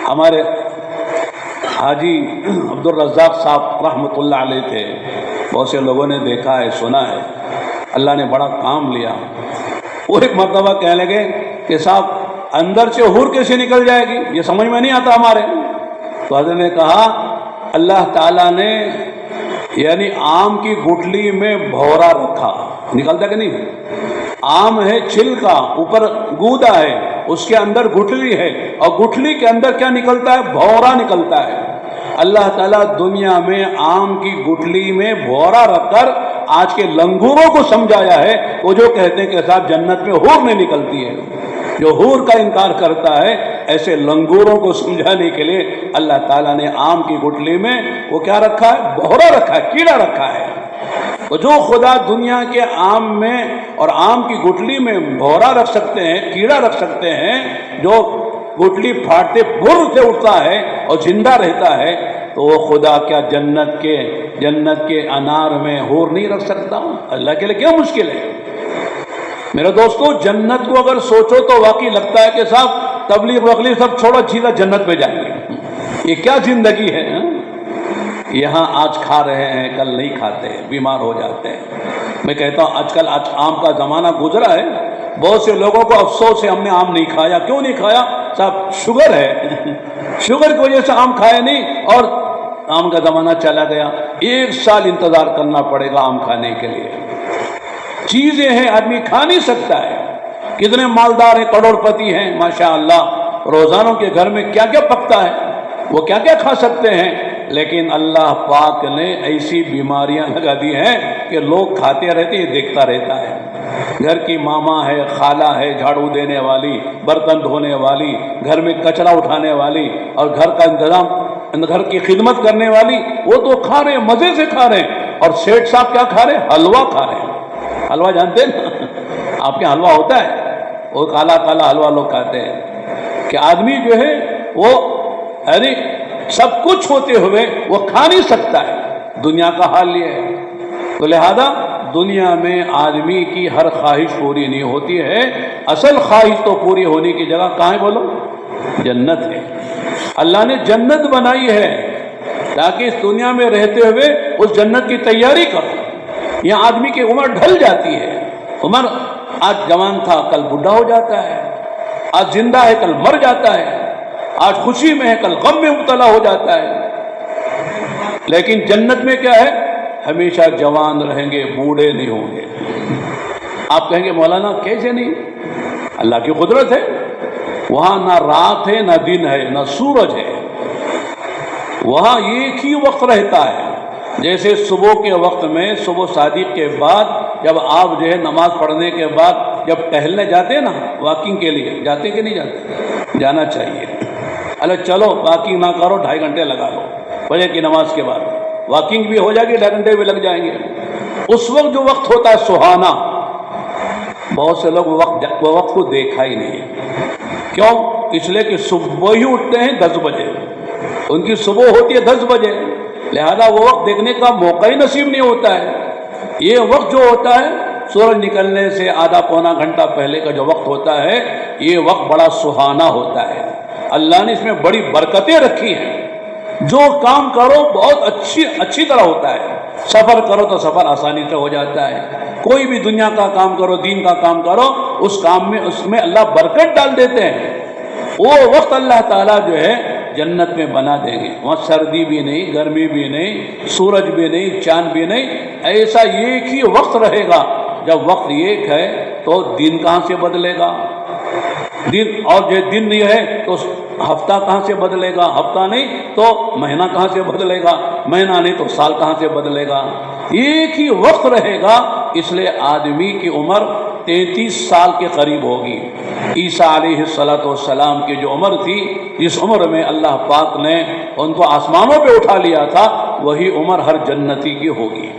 ہمارے حاجی عبدالرزاق صاحب رحمۃ اللہ علیہ تھے، بہت سے لوگوں نے دیکھا ہے، سنا ہے، اللہ نے بڑا کام لیا۔ وہ ایک مرتبہ کہنے لگے کہ صاحب اندر سے حور کیسے نکل جائے گی، یہ سمجھ میں نہیں آتا ہمارے۔ تو حضرت نے کہا اللہ تعالیٰ نے یعنی آم کی گٹھلی میں بھورا رکھا، نکلتا کہ نہیں؟ آم ہے چھل کا، اوپر گودا ہے، اس کے اندر گٹھلی ہے، اور گٹھلی کے اندر کیا نکلتا ہے؟ بھورا نکلتا ہے۔ اللہ تعالیٰ دنیا میں آم کی گٹھلی میں بھورا رکھ کر آج کے لنگوروں کو سمجھایا ہے، وہ جو کہتے ہیں کہ صاحب جنت میں حور نہیں نکلتی ہے، جو حور کا انکار کرتا ہے، ایسے لنگوروں کو سمجھانے کے لیے اللہ تعالیٰ نے آم کی گٹھلی میں وہ کیا رکھا ہے؟ بھورا رکھا ہے، کیڑا رکھا ہے۔ تو جو خدا دنیا کے آم میں اور آم کی گٹھلی میں بھورا رکھ سکتے ہیں، کیڑا رکھ سکتے ہیں، جو گٹھلی پھاڑتے بھر سے اٹھتا ہے اور زندہ رہتا ہے، تو وہ خدا کیا جنت کے انار میں حور نہیں رکھ سکتا؟ اللہ کے لیے کیا مشکل ہے؟ میرے دوستو، جنت کو اگر سوچو تو واقعی لگتا ہے کہ صاحب تبلیغ وغلیغ سب چھوڑو، سیدھا جنت میں جائیں گے۔ یہ کیا زندگی ہے؟ یہاں آج کھا رہے ہیں، کل نہیں کھاتے، بیمار ہو جاتے ہیں۔ میں کہتا ہوں آج آم کا زمانہ گزرا ہے، بہت سے لوگوں کو افسوس ہے ہم نے آم نہیں کھایا۔ کیوں نہیں کھایا؟ صاحب شوگر ہے، شوگر کی وجہ سے آم کھائے نہیں، اور آم کا زمانہ چلا گیا۔ 1 سال انتظار کرنا پڑے گا آم کھانے کے لیے۔ چیزیں ہیں آدمی کھا نہیں سکتا ہے۔ کتنے مالدار ہیں، کروڑ پتی ہیں ماشاءاللہ، روزانوں کے گھر میں کیا کیا پکتا ہے، وہ کیا کیا کھا سکتے ہیں، لیکن اللہ پاک نے ایسی بیماریاں لگا دی ہیں کہ لوگ کھاتے رہتے، یہ دیکھتا رہتا ہے۔ گھر کی ماما ہے، خالہ ہے، جھاڑو دینے والی، برتن دھونے والی، گھر میں کچرا اٹھانے والی، اور گھر کا انتظام، گھر کی خدمت کرنے والی، وہ تو کھا رہے ہیں، مزے سے کھا رہے ہیں۔ اور سیٹھ صاحب کیا کھا رہے ہیں؟ حلوہ کھا رہے ہیں۔ حلوہ جانتے ہیں نا؟ آپ کے حلوہ ہوتا ہے، وہ کالا کالا حلوہ لوگ کھاتے ہیں۔ کہ آدمی جو ہے وہ یعنی سب کچھ ہوتے ہوئے وہ کھا نہیں سکتا ہے۔ دنیا کا حال یہ ہے۔ تو لہذا دنیا میں آدمی کی ہر خواہش پوری نہیں ہوتی ہے۔ اصل خواہش تو پوری ہونے کی جگہ کہاں ہے بولو؟ جنت ہے۔ اللہ نے جنت بنائی ہے تاکہ اس دنیا میں رہتے ہوئے اس جنت کی تیاری کرو۔ یہاں آدمی کی عمر ڈھل جاتی ہے، عمر آج جوان تھا کل بوڑھا ہو جاتا ہے، آج زندہ ہے کل مر جاتا ہے، آج خوشی میں ہے کل غم میں مبتلا ہو جاتا ہے۔ لیکن جنت میں کیا ہے؟ ہمیشہ جوان رہیں گے، بوڑھے نہیں ہوں گے۔ آپ کہیں گے مولانا کیسے نہیں؟ اللہ کی قدرت ہے، وہاں نہ رات ہے، نہ دن ہے، نہ سورج ہے، وہاں ایک ہی وقت رہتا ہے۔ جیسے صبح کے وقت میں، صبح صادق کے بعد جب آپ جو ہے نماز پڑھنے کے بعد جب ٹہلنے جاتے ہیں نا، واکنگ کے لیے جاتے کہ نہیں جاتے؟ جانا چاہیے۔ اللہ چلو واکنگ نہ کرو، 2.5 گھنٹے لگا لو، فجر کی نماز کے بعد واکنگ بھی ہو جائے گی، 2.5 گھنٹے بھی لگ جائیں گے۔ اس وقت جو وقت ہوتا ہے سہانا، بہت سے لوگ وہ وقت کو دیکھا ہی نہیں۔ کیوں؟ اس لیے کہ صبح ہی اٹھتے ہیں 10 بجے، ان کی صبح ہوتی ہے 10 بجے، لہذا وہ وقت دیکھنے کا موقع ہی نصیب نہیں ہوتا ہے۔ یہ وقت جو ہوتا ہے سورج نکلنے سے آدھا پونا گھنٹہ پہلے کا جو وقت ہوتا ہے، یہ وقت بڑا سہانا ہوتا ہے۔ اللہ نے اس میں بڑی برکتیں رکھی ہیں۔ جو کام کرو بہت اچھی طرح ہوتا ہے. سفر کرو تو سفر آسانی سے ہو جاتا ہے. کوئی بھی دنیا کا کام کرو، دین کا کام کرو، اس کام میں اس میں اللہ برکت ڈال دیتے ہیں. وہ وقت اللہ تعالیٰ جو ہے جنت میں بنا دیں گے. وہاں سردی بھی نہیں، گرمی بھی نہیں، سورج بھی نہیں، چاند بھی نہیں. ایسا ایک ہی وقت رہے گا. جب وقت ایک ہے تو دن کہاں سے بدلے گا؟ دن اور جو دن نہیں ہے تو ہفتہ کہاں سے بدلے گا؟ ہفتہ نہیں تو مہینہ کہاں سے بدلے گا؟ مہینہ نہیں تو سال کہاں سے بدلے گا؟ ایک ہی وقت رہے گا. اس لیے آدمی کی عمر 33 سال کے قریب ہوگی. عیسیٰ علیہ السلام کی جو عمر تھی، جس عمر میں اللہ پاک نے ان کو آسمانوں پہ اٹھا لیا تھا، وہی عمر ہر جنتی کی ہوگی.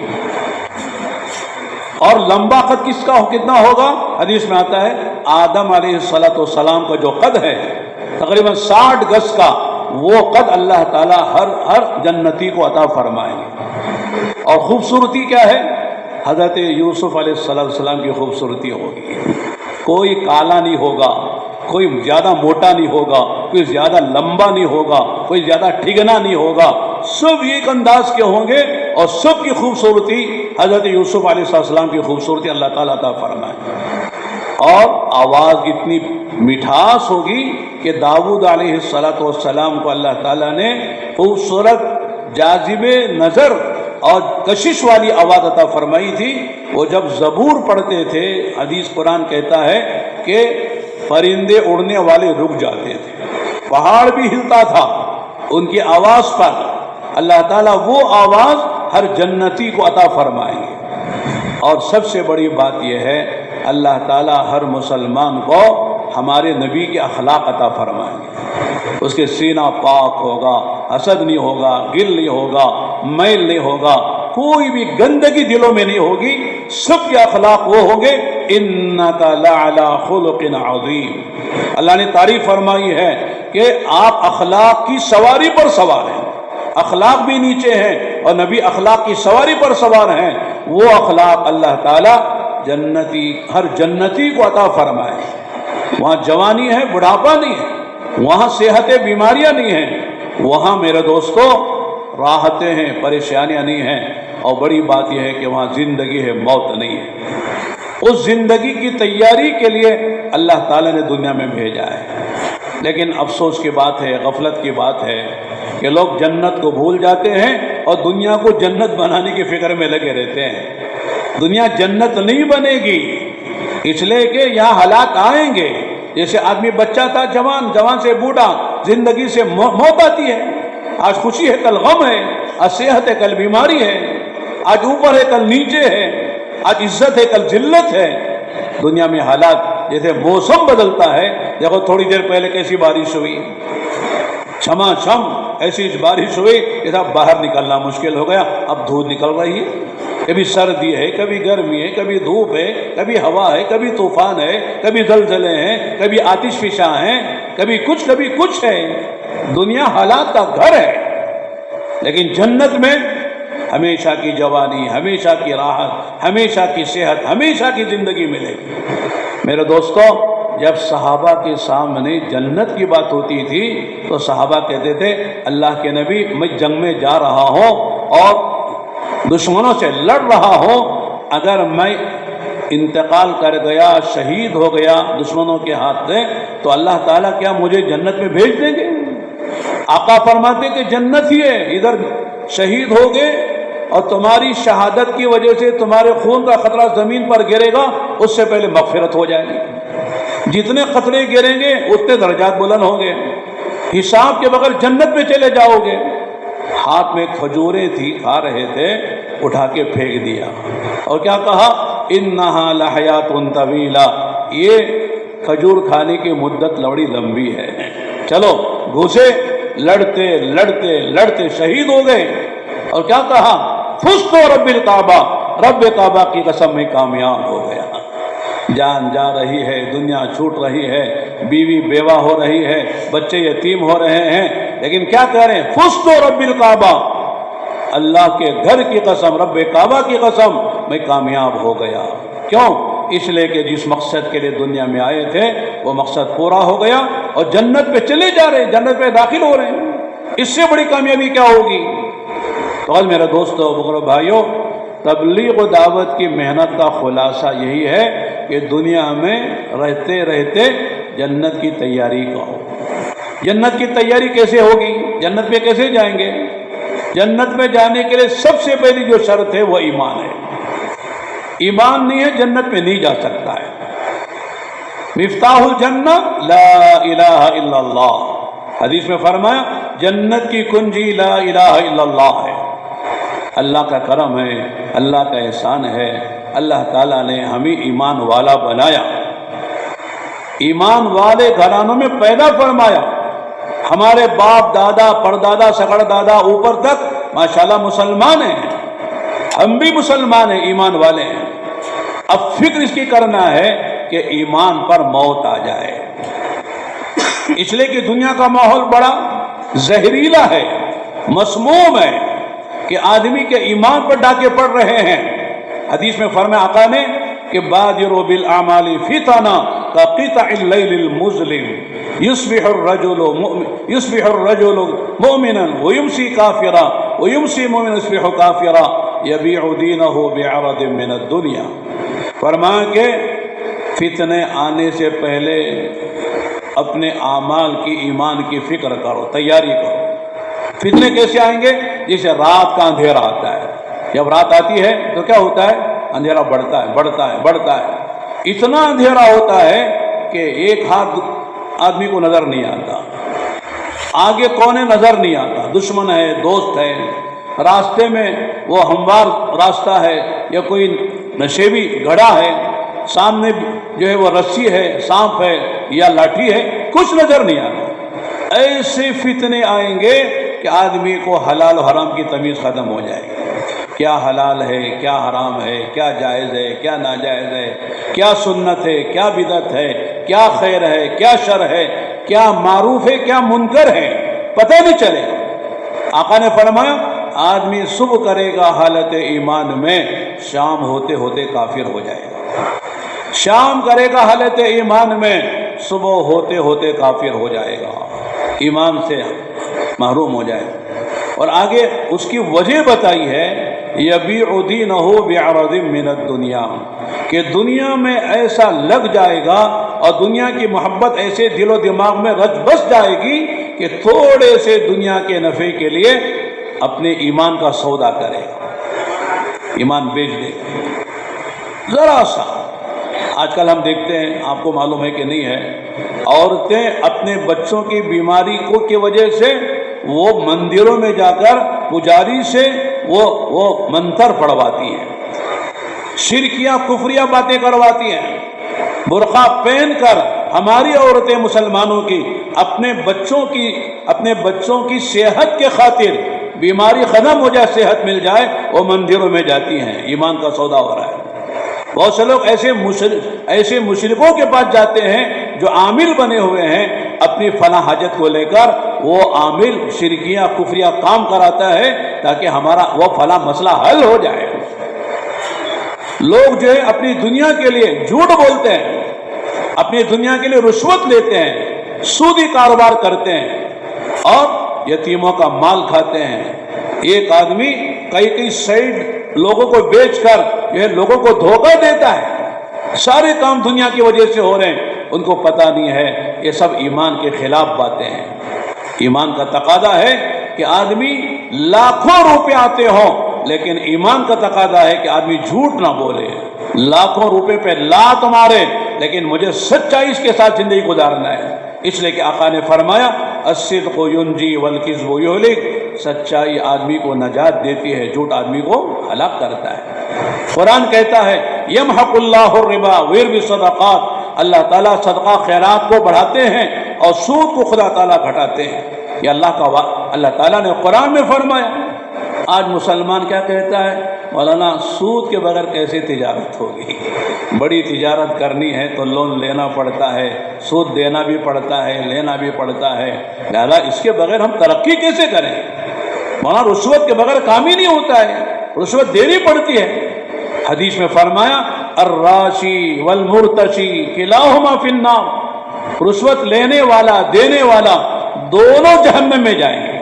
اور لمبا قد کس کا کتنا ہوگا؟ حدیث میں آتا ہے آدم علیہ السلام کا جو قد ہے تقریباً 60 گز کا، وہ قد اللہ تعالیٰ ہر جنتی کو عطا فرمائیں گے. اور خوبصورتی کیا ہے؟ حضرت یوسف علیہ السلام کی خوبصورتی ہوگی. کوئی کالا نہیں ہوگا، کوئی زیادہ موٹا نہیں ہوگا، کوئی زیادہ لمبا نہیں ہوگا، کوئی زیادہ ٹھگنا نہیں ہوگا. سب ایک انداز کے ہوں گے اور سب کی خوبصورتی حضرت یوسف علیہ السلام کی خوبصورتی اللہ تعالیٰ عطا فرمائے. اور آواز اتنی مٹھاس ہوگی کہ داؤد علیہ السلام کو اللہ تعالیٰ نے خوبصورت جاذب نظر اور کشش والی آواز عطا فرمائی تھی. وہ جب زبور پڑھتے تھے، حدیث قرآن کہتا ہے کہ پرندے اڑنے والے رک جاتے تھے، پہاڑ بھی ہلتا تھا ان کی آواز پر. اللہ تعالیٰ وہ آواز ہر جنتی کو عطا فرمائیں گے. اور سب سے بڑی بات یہ ہے اللہ تعالیٰ ہر مسلمان کو ہمارے نبی کے اخلاق عطا فرمائیں گے. اس کے سینہ پاک ہوگا، حسد نہیں ہوگا، گل نہیں ہوگا، میل نہیں ہوگا، کوئی بھی گندگی دلوں میں نہیں ہوگی. سب کے اخلاق وہ ہوں گے. انک لعلی خلق عظیم. اللہ نے تعریف فرمائی ہے کہ آپ اخلاق کی سواری پر سوار ہیں. اخلاق بھی نیچے ہیں اور نبی اخلاق کی سواری پر سوار ہیں. وہ اخلاق اللہ تعالیٰ ہر جنتی کو عطا فرمائے. وہاں جوانی ہے، بڑھاپا نہیں ہے، وہاں صحت بیماریاں نہیں ہیں، وہاں میرے دوستو راحتیں ہیں، پریشانیاں نہیں ہیں. اور بڑی بات یہ ہے کہ وہاں زندگی ہے، موت نہیں ہے. اس زندگی کی تیاری کے لیے اللہ تعالیٰ نے دنیا میں بھیجا ہے. لیکن افسوس کی بات ہے، غفلت کی بات ہے کہ لوگ جنت کو بھول جاتے ہیں اور دنیا کو جنت بنانے کی فکر میں لگے رہتے ہیں. دنیا جنت نہیں بنے گی، اس لیے کہ یہاں حالات آئیں گے. جیسے آدمی بچہ تھا، جوان سے بوڑھا، زندگی سے موت آتی ہے. آج خوشی ہے، کل غم ہے. آج صحت ہے، کل بیماری ہے. آج اوپر ہے، کل نیچے ہے. آج عزت ہے، کل ذلت ہے. دنیا میں حالات جیسے موسم بدلتا ہے. دیکھو تھوڑی دیر پہلے کیسی بارش ہوئی، چھما چھم ایسی بارش ہوئی کہ صاحب باہر نکلنا مشکل ہو گیا. اب دھوپ نکل رہی ہے. کبھی سردی ہے، کبھی گرمی ہے، کبھی دھوپ ہے، کبھی ہوا ہے، کبھی طوفان ہے، کبھی زلزلے ہیں، کبھی آتش فشاں ہیں، کبھی کچھ ہے. دنیا حالات کا گھر ہے. لیکن جنت میں ہمیشہ کی جوانی، ہمیشہ کی راحت، ہمیشہ کی صحت، ہمیشہ کی زندگی ملے گی. میرے دوستو، جب صحابہ کے سامنے جنت کی بات ہوتی تھی تو صحابہ کہتے تھے اللہ کے نبی میں جنگ میں جا رہا ہوں اور دشمنوں سے لڑ رہا ہوں، اگر میں انتقال کر گیا، شہید ہو گیا دشمنوں کے ہاتھ سے، تو اللہ تعالیٰ کیا مجھے جنت میں بھیج دیں گے؟ آقا فرماتے کہ جنت ہی ہے، ادھر شہید ہو گئے اور تمہاری شہادت کی وجہ سے تمہارے خون کا قطرہ زمین پر گرے گا، اس سے پہلے مغفرت ہو جائے گی. جتنے قطرے گریں گے اتنے درجات بلند ہوں گے. حساب کے بغیر جنت میں چلے جاؤ گے. ہاتھ میں کھجوریں تھی، کھا رہے تھے، اٹھا کے پھینک دیا اور کیا کہا؟ انہا لحیات طویلہ، یہ کھجور کھانے کی مدت بڑی لمبی ہے. چلو گھسے، لڑتے لڑتے لڑتے شہید ہو گئے. اور کیا کہا؟ فزت رب الکعبہ، رب کعبہ کی قسم میں کامیاب ہو گیا. جان جا رہی ہے، دنیا چھوٹ رہی ہے، بیوی بیوہ ہو رہی ہے، بچے یتیم ہو رہے ہیں، لیکن کیا کہہ رہے ہیں؟ فزت رب الکعبہ، اللہ کے گھر کی قسم، رب کعبہ کی قسم، میں کامیاب ہو گیا. کیوں؟ اس لیے کہ جس مقصد کے لیے دنیا میں آئے تھے وہ مقصد پورا ہو گیا اور جنت پہ چلے جا رہے ہیں، جنت پہ داخل ہو رہے ہیں. اس سے بڑی کامیابی کیا ہوگی؟ تو آج میرے دوستو بزرگوں بھائیوں، تبلیغ و دعوت کی محنت کا خلاصہ یہی ہے کہ دنیا میں رہتے رہتے جنت کی تیاری کرو۔ جنت کی تیاری کیسے ہوگی؟ جنت میں کیسے جائیں گے؟ جنت میں جانے کے لیے سب سے پہلی جو شرط ہے وہ ایمان ہے۔ ایمان نہیں ہے جنت میں نہیں جا سکتا ہے۔ مفتاح الجنہ لا الہ الا اللہ، حدیث میں فرمایا جنت کی کنجی لا الہ الا اللہ ہے۔ اللہ کا کرم ہے، اللہ کا احسان ہے، اللہ تعالیٰ نے ہمیں ایمان والا بنایا، ایمان والے گھرانوں میں پیدا فرمایا۔ ہمارے باپ دادا پردادا سگڑ دادا اوپر تک ماشاءاللہ مسلمان ہیں، ہم بھی مسلمان ہیں، ایمان والے ہیں۔ اب فکر اس کی کرنا ہے کہ ایمان پر موت آ جائے، اس لیے کہ دنیا کا ماحول بڑا زہریلا ہے، مسموم ہے کہ آدمی کے ایمان پر ڈاکے پڑ رہے ہیں۔ حدیث میں فرمایا آقا نے کہ بادروا بالاعمال فتنا كقطع الليل المظلم يصبح الرجل مؤمنا ويمسي كافرا ويمسي مؤمنا يصبح كافرا يبيع دينه بعرض من الدنيا۔ فرمایا کہ فتنے آنے سے پہلے اپنے اعمال کی ایمان کی فکر کرو، تیاری کرو۔ فتنے کیسے آئیں گے؟ جسے رات کا اندھیرا آتا ہے، جب رات آتی ہے تو کیا ہوتا ہے؟ اندھیرا بڑھتا ہے بڑھتا ہے بڑھتا ہے، اتنا اندھیرا ہوتا ہے کہ ایک ہاتھ آدمی کو نظر نہیں آتا، آگے کون ہے نظر نہیں آتا، دشمن ہے دوست ہے، راستے میں وہ ہموار راستہ ہے یا کوئی نشیبی گڑھا ہے، سامنے جو ہے وہ رسی ہے، سانپ ہے یا لاٹھی ہے، کچھ نظر نہیں آتا۔ ایسے فتنے آئیں گے کہ آدمی کو حلال و حرام کی تمیز ختم ہو جائے گی، کیا حلال ہے کیا حرام ہے، کیا جائز ہے کیا ناجائز ہے، کیا سنت ہے کیا بدعت ہے، کیا خیر ہے کیا شر ہے، کیا معروف ہے کیا منکر ہے، پتہ نہیں چلے گا۔ آقا نے فرمایا آدمی صبح کرے گا حالت ایمان میں، شام ہوتے ہوتے کافر ہو جائے گا، شام کرے گا حالت ایمان میں، صبح ہوتے ہوتے کافر ہو جائے گا، ایمان سے محروم ہو جائے گا۔ اور آگے اس کی وجہ بتائی ہے یبیع دینہ بعرض من الدنیا، کہ دنیا میں ایسا لگ جائے گا اور دنیا کی محبت ایسے دل و دماغ میں رچ بس جائے گی کہ تھوڑے سے دنیا کے نفع کے لیے اپنے ایمان کا سودا کرے گا، ایمان بیچ دے گا۔ ذرا سا آج کل ہم دیکھتے ہیں، آپ کو معلوم ہے کہ نہیں ہے، عورتیں اپنے بچوں کی بیماری کی وجہ سے وہ مندروں میں جا کر پجاری سے وہ منتر پڑھواتی ہیں، شرکیاں کفریہ باتیں کرواتی ہیں، برقع پہن کر ہماری عورتیں مسلمانوں کی اپنے بچوں کی صحت کے خاطر، بیماری ختم ہو جائے صحت مل جائے، وہ مندروں میں جاتی ہیں، ایمان کا سودا ہو رہا ہے۔ بہت سے لوگ ایسے مشرکوں کے پاس جاتے ہیں جو عامل بنے ہوئے ہیں، اپنی فلاں حاجت کو لے کر وہ عامل شرکیہ کفریہ کام کراتا ہے تاکہ ہمارا وہ فلاں مسئلہ حل ہو جائے۔ لوگ جو ہے اپنی دنیا کے لیے جھوٹ بولتے ہیں، اپنی دنیا کے لیے رشوت لیتے ہیں، سودی کاروبار کرتے ہیں اور یتیموں کا مال کھاتے ہیں۔ ایک آدمی کئی سائڈ لوگوں کو بیچ کر یہ لوگوں کو دھوکہ دیتا ہے، سارے کام دنیا کی وجہ سے ہو رہے ہیں، ان کو پتہ نہیں ہے یہ سب ایمان کے خلاف باتیں ہیں۔ ایمان کا تقاضا ہے کہ آدمی لاکھوں روپے آتے ہوں، لیکن ایمان کا تقاضا ہے کہ آدمی جھوٹ نہ بولے، لاکھوں روپے پہ لات مارے لیکن مجھے سچائی کے ساتھ زندگی گزارنا ہے۔ اس لیے کہ آقا نے فرمایا الصدق ینجی والکذب یہلک، سچائی آدمی کو نجات دیتی ہے، جھوٹ آدمی کو ہلاک کرتا ہے۔ قرآن کہتا ہے یمحق اللہ الربا ویربی الصدقات، اللہ تعالیٰ صدقہ خیرات کو بڑھاتے ہیں اور سود کو خدا تعالیٰ گھٹاتے ہیں۔ یہ اللہ تعالیٰ نے قرآن میں فرمایا۔ آج مسلمان کیا کہتا ہے؟ مولانا سود کے بغیر کیسے تجارت ہوگی؟ بڑی تجارت کرنی ہے تو لون لینا پڑتا ہے، سود دینا بھی پڑتا ہے، لینا بھی پڑتا ہے، لہذا اس کے بغیر ہم ترقی کیسے کریں؟ مولانا رشوت کے بغیر کام ہی نہیں ہوتا ہے، رشوت دینی پڑتی ہے۔ حدیث میں فرمایا الراشی والمرتشی کلاہما فی النار، رشوت لینے والا دینے والا دونوں جہنم میں جائیں گے۔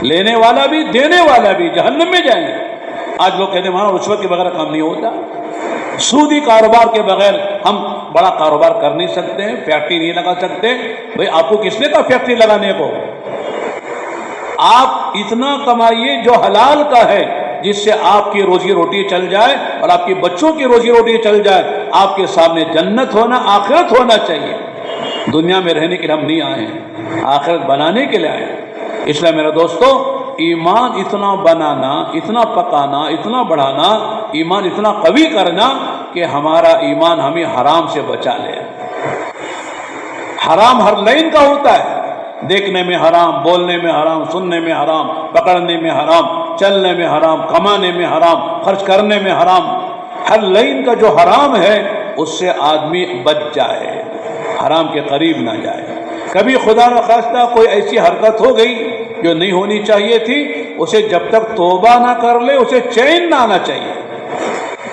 لینے والا بھی دینے والا بھی جہنم میں جائیں گے۔ آج لوگ کہتے ہیں وہاں رشوت کے بغیر کام نہیں ہوتا، سودی کاروبار کے بغیر ہم بڑا کاروبار کر نہیں سکتے ہیں، فیکٹری نہیں لگا سکتے۔ بھئی آپ کو کس نے کہا فیکٹری لگانے کو؟ آپ اتنا کمائیے جو حلال کا ہے، جس سے آپ کی روزی روٹی چل جائے اور آپ کے بچوں کی روزی روٹی چل جائے۔ آپ کے سامنے جنت ہونا، آخرت ہونا چاہیے۔ دنیا میں رہنے کے لیے ہم نہیں آئے ہیں، آخرت بنانے کے لیے آئے ہیں۔ اس لیے میرے دوستو، ایمان اتنا بنانا، اتنا پکانا، اتنا بڑھانا، ایمان اتنا قوی کرنا کہ ہمارا ایمان ہمیں حرام سے بچا لے۔ حرام ہر لائن کا ہوتا ہے، دیکھنے میں حرام، بولنے میں حرام، سننے میں حرام، پکڑنے میں حرام، چلنے میں حرام، کمانے میں حرام، خرچ کرنے میں حرام۔ ہر لائن کا جو حرام ہے اس سے آدمی بچ جائے، حرام کے قریب نہ جائے۔ کبھی خدا نخواستہ کوئی ایسی حرکت ہو گئی جو نہیں ہونی چاہیے تھی، اسے جب تک توبہ نہ کر لے اسے چین نہ آنا چاہیے۔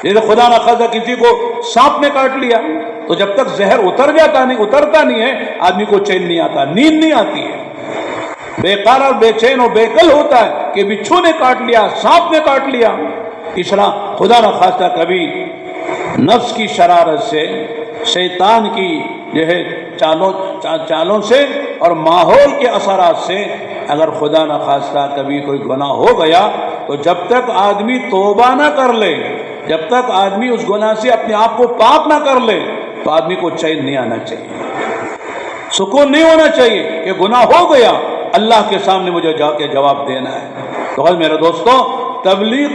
جیسے خدا نخواستہ کسی کو سانپ نے کاٹ لیا تو جب تک زہر اترتا نہیں ہے آدمی کو چین نہیں آتا، نیند نہیں آتی ہے، بے قرار، بے چین و بے کل ہوتا ہے کہ بچھو نے کاٹ لیا، سانپ نے کاٹ لیا۔ اس طرح خدا نخواستہ کبھی نفس کی شرارت سے، شیطان کی جو ہے چالوں سے اور ماحول کے اثرات سے اگر خدا نخواستہ کبھی کوئی گناہ ہو گیا تو جب تک آدمی توبہ نہ کر لے، جب تک آدمی اس گناہ سے اپنے آپ کو پاک نہ کر لے تو آدمی کو چین نہیں آنا چاہیے، سکون نہیں ہونا چاہیے کہ گناہ ہو گیا، اللہ کے سامنے مجھے جا کے جواب دینا ہے۔ تو میرے دوستو، تبلیغ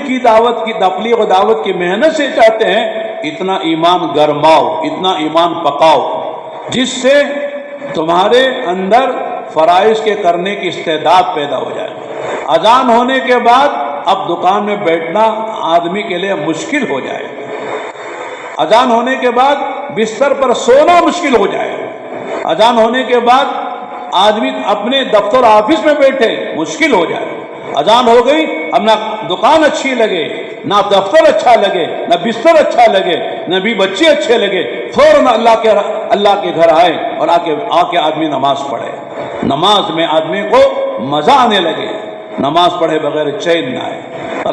و دعوت کی محنت سے چاہتے ہیں اتنا ایمان گرماؤ، اتنا ایمان پکاؤ جس سے تمہارے اندر فرائض کے کرنے کی استعداد پیدا ہو جائے۔ اذان ہونے کے بعد اب دکان میں بیٹھنا آدمی کے لیے مشکل ہو جائے، اذان ہونے کے بعد بستر پر سونا مشکل ہو جائے، اذان ہونے کے بعد آدمی اپنے دفتر آفس میں بیٹھے مشکل ہو جائے۔ اذان ہو گئی، اب نہ دکان اچھی لگے، نہ دفتر اچھا لگے، نہ بستر اچھا لگے، نہ بھی بچے اچھے لگے، فوراً اللہ کے گھر آئے اور آ کے آدمی نماز پڑھے، نماز میں آدمی کو مزہ آنے لگے، نماز پڑھے بغیر چین نہ آئے۔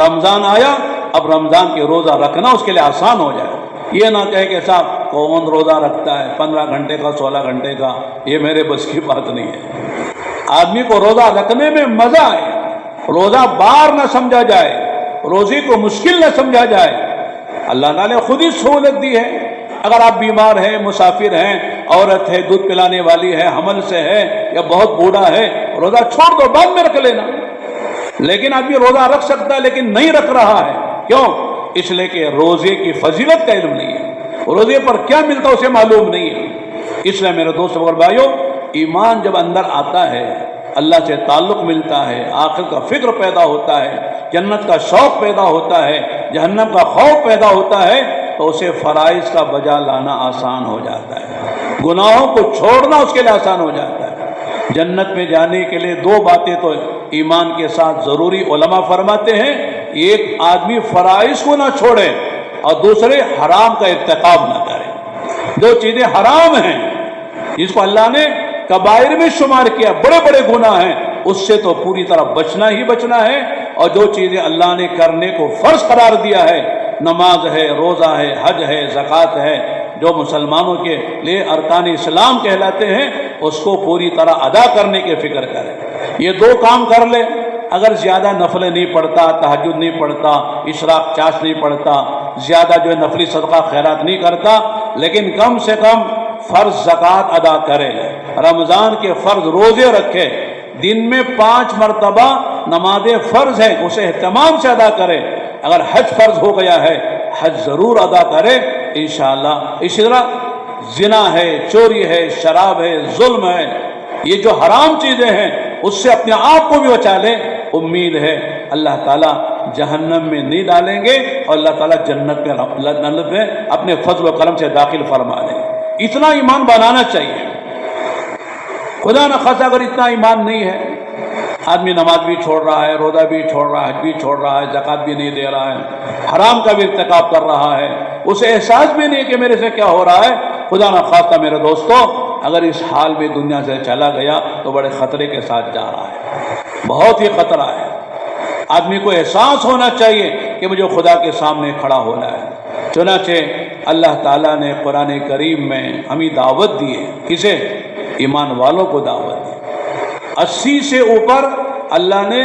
رمضان آیا، اب رمضان کے روزہ رکھنا اس کے لیے آسان ہو جائے۔ یہ نہ کہے کہ صاحب کون روزہ رکھتا ہے 15 گھنٹے کا، 16 گھنٹے کا، یہ میرے بس کی بات نہیں ہے۔ آدمی کو روزہ رکھنے میں مزہ آئے، روزہ بار نہ سمجھا جائے، روزی کو مشکل نہ سمجھا جائے۔ اللہ تعالیٰ نے خود ہی سہولت دی ہے۔ اگر آپ بیمار ہیں، مسافر ہیں، عورت ہے، دودھ پلانے والی ہے، حمل سے ہے یا بہت بوڑھا ہے، روزہ چھوڑ دو، بعد میں رکھ لینا۔ لیکن آدمی روزہ رکھ سکتا ہے لیکن نہیں رکھ رہا ہے، کیوں؟ اس لیے کہ روزے کی فضیلت کا علم نہیں ہے، روزے پر کیا ملتا اسے معلوم نہیں ہے۔ اس لیے میرے دوست اور بھائیو، ایمان جب اندر آتا ہے، اللہ سے تعلق ملتا ہے، آخرت کا فکر پیدا ہوتا ہے، جنت کا شوق پیدا ہوتا ہے، جہنم کا خوف پیدا ہوتا ہے، تو اسے فرائض کا بجا لانا آسان ہو جاتا ہے، گناہوں کو چھوڑنا اس کے لیے آسان ہو جاتا ہے۔ جنت میں جانے کے لیے 2 باتیں تو ایمان کے ساتھ ضروری، علماء فرماتے ہیں، ایک آدمی فرائض کو نہ چھوڑے اور دوسرے حرام کا ارتکاب نہ کرے۔ جو چیزیں حرام ہیں، جس کو اللہ نے کبائر میں شمار کیا، بڑے بڑے گناہ ہیں، اس سے تو پوری طرح بچنا ہی بچنا ہے، اور جو چیزیں اللہ نے کرنے کو فرض قرار دیا ہے، نماز ہے، روزہ ہے، حج ہے، زکوٰۃ ہے، جو مسلمانوں کے لیے ارکان اسلام کہلاتے ہیں، اس کو پوری طرح ادا کرنے کی فکر کرے۔ یہ 2 کام کر لے، اگر زیادہ نفلیں نہیں پڑھتا، تہجد نہیں پڑھتا، اشراق چاش نہیں پڑھتا، زیادہ جو ہے نفلی صدقہ خیرات نہیں کرتا، لیکن کم سے کم فرض زکوٰۃ ادا کرے، رمضان کے فرض روزے رکھے، دن میں 5 مرتبہ نماز فرض ہے اسے اہتمام سے ادا کرے، اگر حج فرض ہو گیا ہے حج ضرور ادا کرے انشاءاللہ۔ اسی طرح زنا ہے، چوری ہے، شراب ہے، ظلم ہے، یہ جو حرام چیزیں ہیں اس سے اپنے آپ کو بھی بچا لے، امید ہے اللہ تعالیٰ جہنم میں نہیں ڈالیں گے اور اللہ تعالیٰ جنت میں اپنے فضل و کرم سے داخل فرما دیں گے۔ اتنا ایمان بنانا چاہیے۔ خدا نخواستہ اگر اتنا ایمان نہیں ہے، آدمی نماز بھی چھوڑ رہا ہے، روزہ بھی چھوڑ رہا ہے، حج بھی چھوڑ رہا ہے، زکوٰۃ بھی نہیں دے رہا ہے، حرام کا بھی ارتکاب کر رہا ہے، اسے احساس بھی نہیں کہ میرے سے کیا ہو رہا ہے، خدا نخواستہ میرے دوستو اگر اس حال میں دنیا سے چلا گیا تو بڑے خطرے کے ساتھ جا رہا ہے۔ بہت ہی خطرہ ہے۔ آدمی کو احساس ہونا چاہیے کہ مجھے خدا کے سامنے کھڑا ہونا ہے۔ چنانچہ اللہ تعالیٰ نے قرآن کریم میں ہمیں دعوت دی ہے، کسے؟ ایمان والوں کو دعوت دی۔ 80 سے اوپر اللہ نے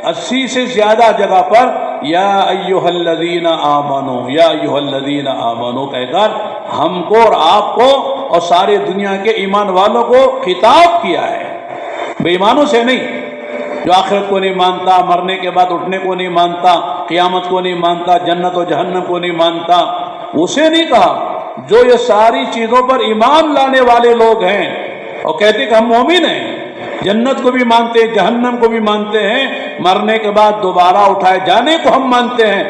80 سے زیادہ جگہ پر یا ایھا الذین آمنو یا ایھا الذین آمنو کہہ کر ہم کو اور آپ کو اور سارے دنیا کے ایمان والوں کو خطاب کیا ہے، بے ایمانوں سے نہیں، جو آخرت کو نہیں مانتا، مرنے کے بعد اٹھنے کو نہیں مانتا، قیامت کو نہیں مانتا، جنت و جہنم کو نہیں مانتا، اسے نہیں کہا۔ جو یہ ساری چیزوں پر ایمان لانے والے لوگ ہیں اور کہتے کہ ہم مومن ہیں، جنت کو بھی مانتے ہیں، جہنم کو بھی مانتے ہیں، مرنے کے بعد دوبارہ اٹھائے جانے کو ہم مانتے ہیں،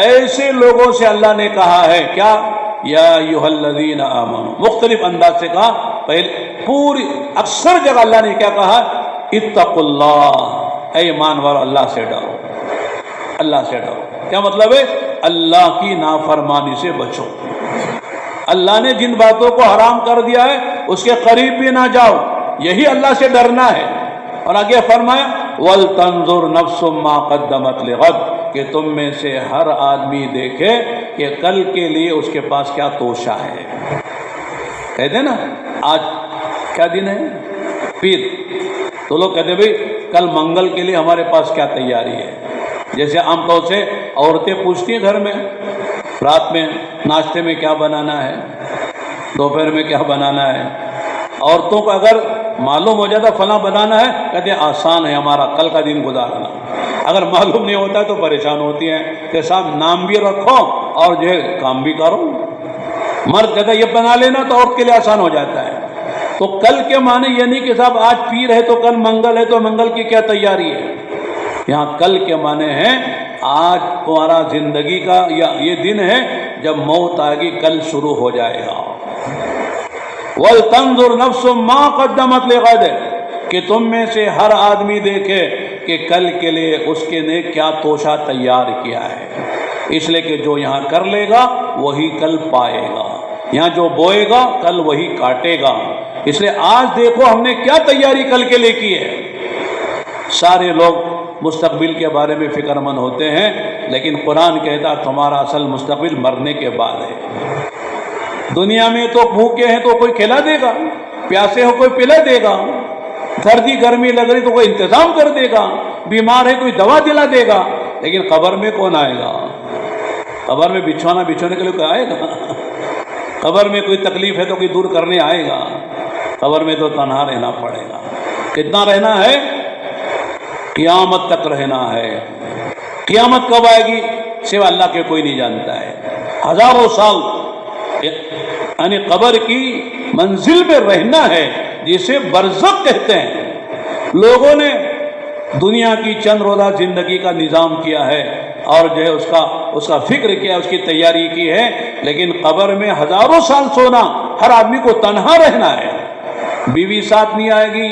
ایسے لوگوں سے اللہ نے کہا ہے کیا؟ یا ایھا الذین آمنوا، مختلف انداز سے کہا، پہلے پوری اکثر جگہ اللہ نے کیا کہا؟ اتقوا اللہ، اے ایمان والو اللہ سے ڈرو، اللہ سے ڈرو۔ کیا مطلب ہے؟ اللہ کی نافرمانی سے بچو۔ اللہ نے جن باتوں کو حرام کر دیا ہے اس کے قریب بھی نہ جاؤ، یہی اللہ سے ڈرنا ہے۔ اور آگے فرمایا وَلْتَنْظُرْ نَفْسٌ مَا قَدَّمَتْ لِغَدٍ، کہ تم میں سے ہر آدمی دیکھے کہ کل کے لیے اس کے پاس کیا توشہ ہے۔ کہتے ہیں نا آج کیا دن ہے؟ پیر، تو لوگ کہتے ہیں بھئی کل منگل کے لیے ہمارے پاس کیا تیاری ہے۔ جیسے عام طور سے عورتیں پوچھتی ہیں گھر میں رات میں ناشتے میں کیا بنانا ہے، دوپہر میں کیا بنانا ہے۔ عورتوں کو اگر معلوم ہو جاتا فلاں بنانا ہے، کہتے ہیں آسان ہے ہمارا کل کا دن گزارنا۔ اگر معلوم نہیں ہوتا تو پریشان ہوتی ہیں کہ صاحب نام بھی رکھو اور جو ہے کام بھی کرو۔ مرد کہتا ہے یہ بنا لینا تو عورت کے لیے آسان ہو جاتا ہے۔ تو کل کے معنی یہ نہیں کہ صاحب آج پیر ہے تو کل منگل ہے تو منگل کی کیا تیاری ہے۔ یہاں کل کے معنی ہیں آج تمہارا زندگی کا یا یہ دن ہے جب موت آئے گی، کل شروع ہو جائے گا۔ وَلْتَنْظُرْ نَفْسٌ مَا قَدَّمَتْ لِغَدٍ، کہ تم میں سے ہر آدمی دیکھے کہ کل کے لیے اس کے نے کیا توشہ تیار کیا ہے۔ اس لیے کہ جو یہاں کر لے گا وہی کل پائے گا، یہاں جو بوئے گا کل وہی کاٹے گا۔ اس لیے آج دیکھو ہم نے کیا تیاری کل کے لیے کی ہے۔ سارے لوگ مستقبل کے بارے میں فکر مند ہوتے ہیں، لیکن قرآن کہتا تمہارا اصل مستقبل مرنے کے بعد ہے۔ دنیا میں تو بھوکے ہیں تو کوئی کھلا دے گا، پیاسے ہو کوئی پلا دے گا، سردی گرمی لگ رہی تو کوئی انتظام کر دے گا، بیمار ہے کوئی دوا دلا دے گا، لیکن قبر میں کون آئے گا؟ قبر میں بچھونا بچھونے کے لیے کوئی آئے گا؟ قبر میں کوئی تکلیف ہے تو کوئی دور کرنے آئے گا؟ قبر میں تو تنہا رہنا پڑے گا۔ کتنا رہنا ہے؟ قیامت تک رہنا ہے۔ قیامت کب آئے گی سوا اللہ کے کوئی نہیں جانتا ہے۔ ہزاروں سال یعنی قبر کی منزل میں رہنا ہے، جسے برزخ کہتے ہیں۔ لوگوں نے دنیا کی چند روزہ زندگی کا نظام کیا ہے اور جو ہے اس کا فکر کیا، اس کی تیاری کی ہے، لیکن قبر میں ہزاروں سال سونا، ہر آدمی کو تنہا رہنا ہے۔ بیوی ساتھ نہیں آئے گی،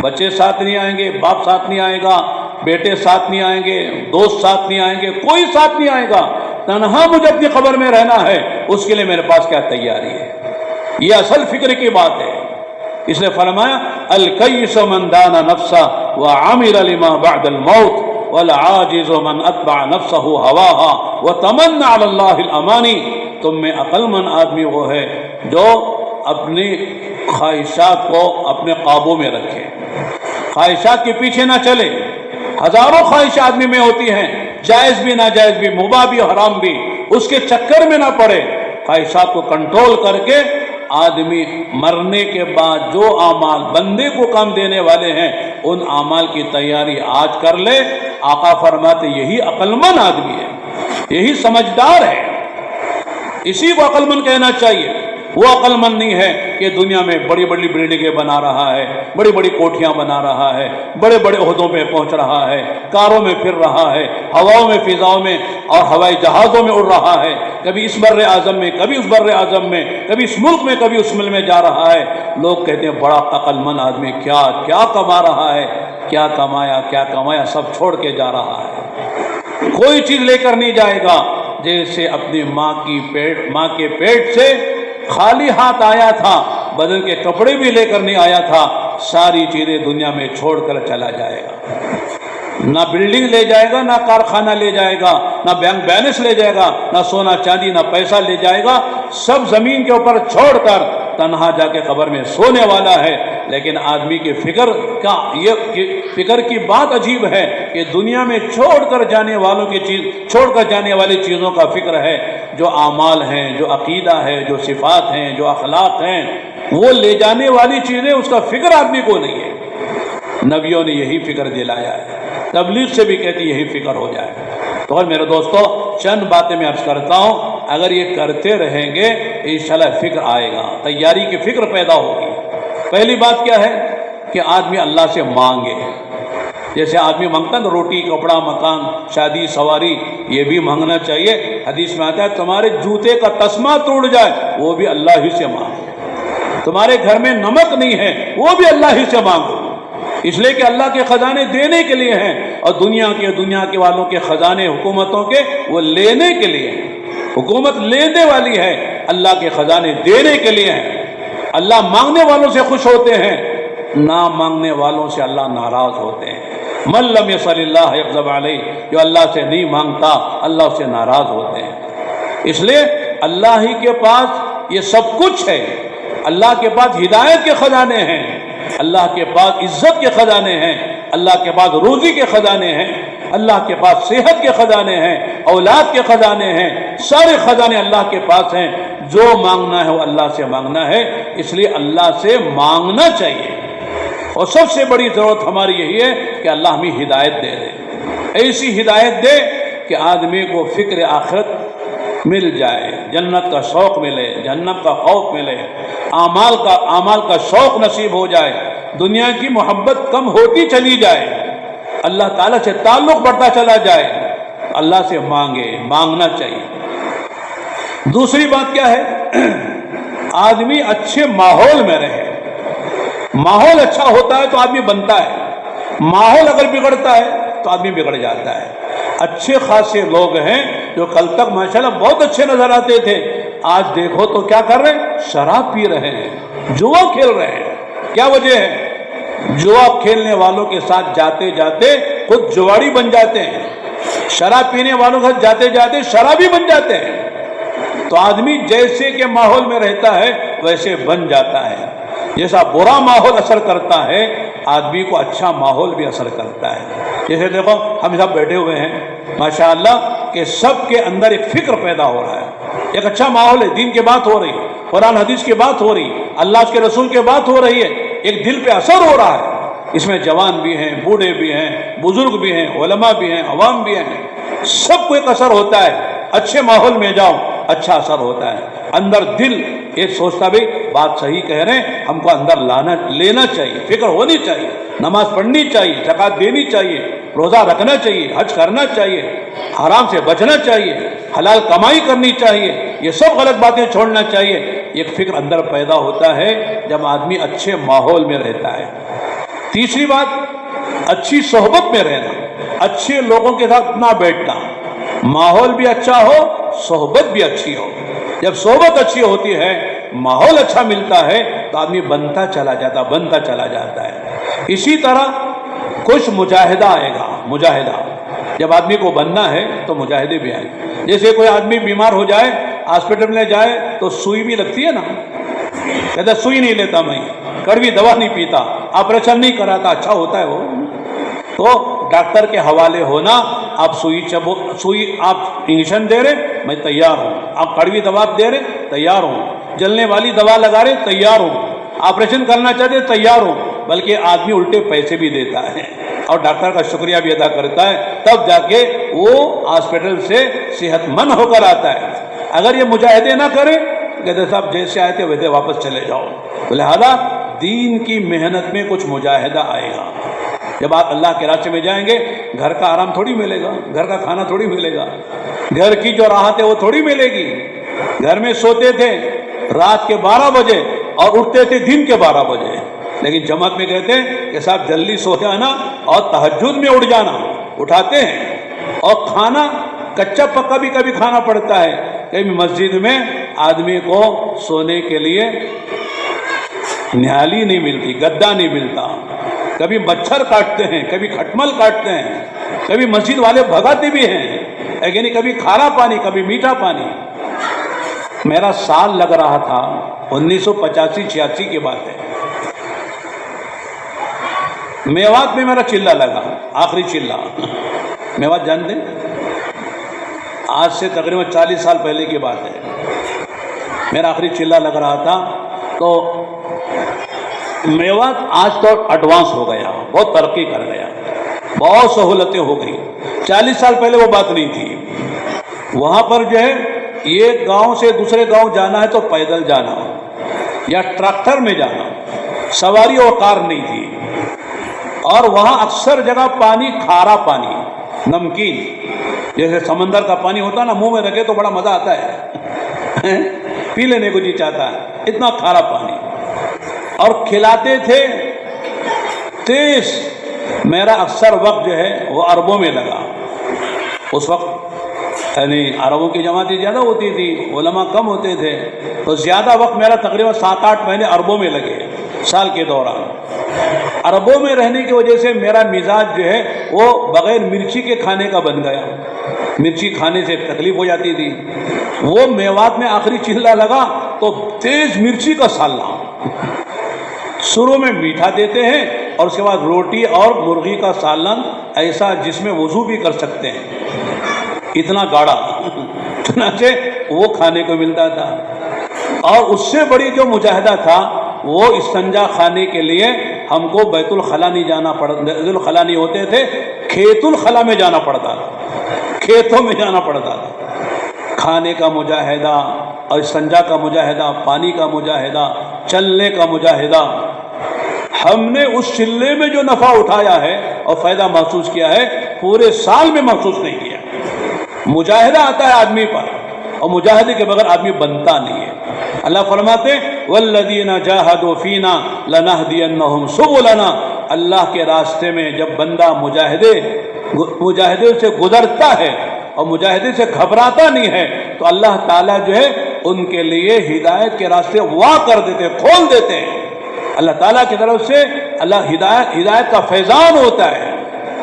بچے ساتھ نہیں آئیں گے، باپ ساتھ نہیں آئے گا، بیٹے ساتھ نہیں آئیں گے، دوست ساتھ نہیں آئیں گے، کوئی ساتھ نہیں آئے گا۔ تنہا مجھے اپنی قبر میں رہنا ہے، اس کے لیے میرے پاس کیا تیاری ہے؟ یہ اصل فکر کی بات ہے۔ اس نے فرمایا الکیس من دان نفسہ وعمل لما بعد الموت والعاجز من اتبع نفسہ ہواہا وتمنى علی اللہ الامانی، تم میں عقل مند آدمی وہ ہے جو اپنی خواہشات کو اپنے قابو میں رکھے، خواہشات کے پیچھے نہ چلے۔ ہزاروں خواہش آدمی میں ہوتی ہیں، جائز بھی ناجائز بھی، مباح بھی حرام بھی، اس کے چکر میں نہ پڑے۔ خواہشات کو کنٹرول کر کے آدمی مرنے کے بعد جو اعمال بندے کو کام دینے والے ہیں ان اعمال کی تیاری آج کر لے۔ آقا فرماتے یہی عقل مند آدمی ہے، یہی سمجھدار ہے، اسی کو عقل مند کہنا چاہیے۔ وہ عقل مند نہیں ہے کہ دنیا میں بڑی بڑی بلڈنگیں بنا رہا ہے، بڑی بڑی کوٹھیاں بنا رہا ہے، بڑے بڑے عہدوں پہ پہنچ رہا ہے، کاروں میں پھر رہا ہے، ہواؤں میں فضاؤں میں اور ہوائی جہازوں میں اڑ رہا ہے، کبھی اس بر اعظم میں کبھی اس بر اعظم میں، کبھی اس ملک میں کبھی اس ملک میں جا رہا ہے۔ لوگ کہتے ہیں بڑا عقل مند آدمی، کیا کیا کما رہا ہے، کیا کمایا سب چھوڑ کے جا رہا ہے، کوئی چیز لے کر نہیں جائے گا۔ جیسے اپنی ماں کے پیٹ سے خالی ہاتھ آیا تھا، بدن کے کپڑے بھی لے کر نہیں آیا تھا، ساری چیزیں دنیا میں چھوڑ کر چلا جائے گا۔ نہ بلڈنگ لے جائے گا، نہ کارخانہ لے جائے گا، نہ بینک بیلنس لے جائے گا، نہ سونا چاندی، نہ پیسہ لے جائے گا، سب زمین کے اوپر چھوڑ کر تنہا جا کے قبر میں سونے والا ہے۔ لیکن آدمی کی فکر کی بات عجیب ہے کہ دنیا میں چھوڑ کر جانے والی چیزوں کا فکر ہے، جو اعمال ہیں، جو عقیدہ ہے، جو صفات ہیں، جو اخلاق ہیں، وہ لے جانے والی چیزیں اس کا فکر آدمی کو نہیں ہے۔ نبیوں نے یہی فکر دلایا ہے، تبلیغ سے بھی کہتی یہی فکر ہو جائے۔ تو میرے دوستو، چند باتیں میں عرض کرتا ہوں، اگر یہ کرتے رہیں گے انشاءاللہ فکر آئے گا، تیاری کی فکر پیدا ہوگی۔ پہلی بات کیا ہے کہ آدمی اللہ سے مانگے۔ جیسے آدمی مانگتا ہے نا روٹی، کپڑا، مکان، شادی، سواری، یہ بھی مانگنا چاہیے۔ حدیث میں آتا ہے تمہارے جوتے کا تسمہ ٹوٹ جائے وہ بھی اللہ ہی سے مانگو، تمہارے گھر میں نمک نہیں ہے وہ بھی اللہ ہی سے مانگو، اس لیے کہ اللہ کے خزانے دینے کے لیے ہیں، اور دنیا کے والوں کے خزانے حکومتوں کے وہ لینے کے لیے ہیں۔ حکومت لینے والی ہے، اللہ کے خزانے دینے کے لیے ہیں۔ اللہ مانگنے والوں سے خوش ہوتے ہیں، نہ مانگنے والوں سے اللہ ناراض ہوتے ہیں۔ من لم یسأل اللہ یغضب علیہ، جو اللہ سے نہیں مانگتا اللہ اس سے ناراض ہوتے ہیں۔ اس لیے اللہ ہی کے پاس یہ سب کچھ ہے، اللہ کے پاس ہدایت کے خزانے ہیں، اللہ کے پاس عزت کے خزانے ہیں، اللہ کے پاس روزی کے خزانے ہیں، اللہ کے پاس صحت کے خزانے ہیں، اولاد کے خزانے ہیں، سارے خزانے اللہ کے پاس ہیں۔ جو مانگنا ہے وہ اللہ سے مانگنا ہے، اس لیے اللہ سے مانگنا چاہیے۔ اور سب سے بڑی ضرورت ہماری یہی ہے کہ اللہ ہمیں ہدایت دے دے، ایسی ہدایت دے کہ آدمی کو فکر آخرت مل جائے، جنت کا شوق ملے، جنت کا خوف ملے، اعمال کا شوق نصیب ہو جائے، دنیا کی محبت کم ہوتی چلی جائے، اللہ تعالیٰ سے تعلق بڑھتا چلا جائے۔ اللہ سے مانگنا چاہیے۔ دوسری بات کیا ہے؟ آدمی اچھے ماحول میں رہے۔ ماحول اچھا ہوتا ہے تو آدمی بنتا ہے، ماحول اگر بگڑتا ہے تو آدمی بگڑ جاتا ہے۔ اچھے خاصے لوگ ہیں جو کل تک ماشاءاللہ بہت اچھے نظر آتے تھے، آج دیکھو تو کیا کر رہے ہیں؟ شراب پی رہے ہیں، جوا کھیل رہے ہیں۔ کیا وجہ ہے؟ جوا کھیلنے والوں کے ساتھ جاتے جاتے خود جواڑی بن جاتے ہیں، شراب پینے والوں کے ساتھ جاتے جاتے شرابی بن جاتے ہیں۔ تو آدمی جیسے کہ ماحول میں رہتا ہے ویسے بن جاتا ہے۔ جیسا برا ماحول اثر کرتا ہے آدمی کو اچھا ماحول بھی اثر کرتا ہے۔ جیسے دیکھو ہم سب بیٹھے ہوئے ہیں ماشاءاللہ کہ سب کے اندر ایک فکر پیدا ہو رہا ہے، ایک اچھا ماحول ہے، دین کی بات ہو رہی ہے، قرآن حدیث کی بات ہو رہی، اللہ کے رسول کی بات ہو رہی ہے، ایک دل پہ اثر ہو رہا ہے۔ اس میں جوان بھی ہیں، بوڑھے بھی ہیں، بزرگ بھی ہیں، علماء بھی ہیں، عوام بھی ہیں، سب کو ایک اثر ہوتا ہے۔ اچھے ماحول میں جاؤ اچھا اثر ہوتا ہے۔ اندر دل ایک سوچتا بھی بات صحیح کہہ رہے ہیں، ہم کو اندر لینا چاہیے، فکر ہونی چاہیے، نماز پڑھنی چاہیے، زکوٰۃ دینی چاہیے، روزہ رکھنا چاہیے، حج کرنا چاہیے، حرام سے بچنا چاہیے، حلال کمائی کرنی چاہیے، یہ سب غلط باتیں چھوڑنا چاہیے۔ ایک فکر اندر پیدا ہوتا ہے جب آدمی اچھے ماحول میں رہتا ہے۔ تیسری بات، اچھی صحبت میں رہنا، اچھے لوگوں کے ساتھ اٹھنا بیٹھنا، ماحول بھی اچھا ہو، صحبت بھی اچھی ہو۔ جب صحبت اچھی ہوتی ہے، ماحول اچھا ملتا ہے تو آدمی بنتا چلا جاتا ہے۔ اسی طرح کچھ مجاہدہ آئے گا، مجاہدہ جب آدمی کو بننا ہے تو مجاہدے بھی آئیں گے۔ جیسے کوئی آدمی بیمار ہو جائے، ہاسپٹل میں جائے تو سوئی بھی لگتی ہے نا، کہتا سوئی نہیں لیتا میں، کڑوی دوا نہیں پیتا، آپریشن نہیں کراتا، اچھا ہوتا ہے وہ۔ تو ڈاکٹر کے حوالے ہونا، آپ سوئی آپ انجیکشن دے رہے میں تیار ہوں، آپ کڑوی دوا دے رہے تیار ہوں، جلنے والی دوا لگا رہے تیار ہوں، آپریشن کرنا چاہتے تیار ہوں، بلکہ آدمی الٹے پیسے بھی دیتا ہے اور ڈاکٹر کا شکریہ بھی ادا کرتا ہے، تب جا کے وہ ہاسپٹل سے صحت مند ہو کر آتا ہے۔ اگر یہ مجاہدے نہ کرے کہتے صاحب جیسے آئے تھے ویسے واپس چلے جاؤ۔ تو لہذا دین کی محنت میں کچھ مجاہدہ آئے گا۔ جب آپ اللہ کے راستے میں جائیں گے، گھر کا آرام تھوڑی ملے گا، گھر کا کھانا تھوڑی ملے گا، گھر کی جو راحت ہے وہ تھوڑی ملے گی۔ گھر میں سوتے تھے رات کے 12 بجے اور اٹھتے تھے دن کے 12 بجے، لیکن جماعت میں کہتے ہیں کہ صاحب جلدی سو جانا اور تہجد میں اٹھ جانا، اٹھاتے ہیں۔ اور کھانا کچا پکا بھی کبھی کھانا پڑتا ہے، کبھی مسجد میں آدمی کو سونے کے لیے نہالی نہیں ملتی، گدا نہیں ملتا، کبھی مچھر کاٹتے ہیں، کبھی کھٹمل کاٹتے ہیں، کبھی مسجد والے بھگاتے بھی ہیں، یعنی کبھی کھارا پانی کبھی میٹھا پانی۔ میرا سال لگ رہا تھا 1985-86 کی بات ہے، میوات میں میرا چلہ لگا، آخری چلہ۔ میوات جانتے ہیں؟ آج سے تقریباً 40 سال پہلے کی بات ہے، میرا آخری چلہ لگ رہا تھا۔ تو میوات آج تو ایڈوانس ہو گیا، بہت ترقی کر گیا، بہت سہولتیں ہو گئی۔ 40 سال پہلے وہ بات نہیں تھی۔ وہاں پر جو ہے ایک گاؤں سے دوسرے گاؤں جانا ہے تو پیدل جانا یا ٹریکٹر میں جانا، سواری اور کار نہیں تھی۔ اور وہاں اکثر جگہ پانی کھارا پانی، نمکین، جیسے سمندر کا پانی ہوتا ہے نا، منہ میں رکھے تو بڑا مزہ آتا ہے، پی لینے کو جی چاہتا ہے، اتنا کھارا پانی۔ اور کھلاتے تھے تیز۔ میرا اکثر وقت جو ہے وہ عربوں میں لگا۔ اس وقت یعنی عربوں کی جماعتیں زیادہ ہوتی تھی، علماء کم ہوتے تھے، تو زیادہ وقت میرا تقریباً 7-8 مہینے عربوں میں لگے سال کے دوران۔ عربوں میں رہنے کی وجہ سے میرا مزاج جو ہے وہ بغیر مرچی کے کھانے کا بن گیا، مرچی کھانے سے تکلیف ہو جاتی تھی۔ وہ میوات میں آخری چلہ لگا تو تیز مرچی کا سالنا، شروع میں میٹھا دیتے ہیں اور اس کے بعد روٹی اور مرغی کا سالن ایسا جس میں وضو بھی کر سکتے ہیں، اتنا گاڑھا، چنانچہ وہ کھانے کو ملتا تھا۔ اور اس سے بڑی جو مجاہدہ تھا وہ استنجا خانے کے لیے ہم کو بیت الخلا نہیں جانا پڑتا، بیت الخلا نہیں ہوتے تھے، کھیت الخلا میں جانا پڑتا تھا، کھیتوں میں جانا پڑتا تھا۔ کھانے کا مجاہدہ اور استنجا کا مجاہدہ، پانی کا مجاہدہ، چلنے کا مجاہدہ۔ ہم نے اس چلے میں جو نفع اٹھایا ہے اور فائدہ محسوس کیا ہے، پورے سال میں محسوس نہیں کیا۔ مجاہدہ آتا ہے آدمی پر، اور مجاہدے کے بغیر آدمی بنتا نہیں ہے۔ اللہ فرماتے والذین جاہدوا فینا لنہدینہم سبلنا۔ اللہ کے راستے میں جب بندہ مجاہدے سے گزرتا ہے اور مجاہدے سے گھبراتا نہیں ہے تو اللہ تعالیٰ جو ہے ان کے لیے ہدایت کے راستے وا کر دیتے، کھول دیتے ہیں۔ اللہ تعالیٰ کی طرف سے اللہ ہدایت کا فیضان ہوتا ہے،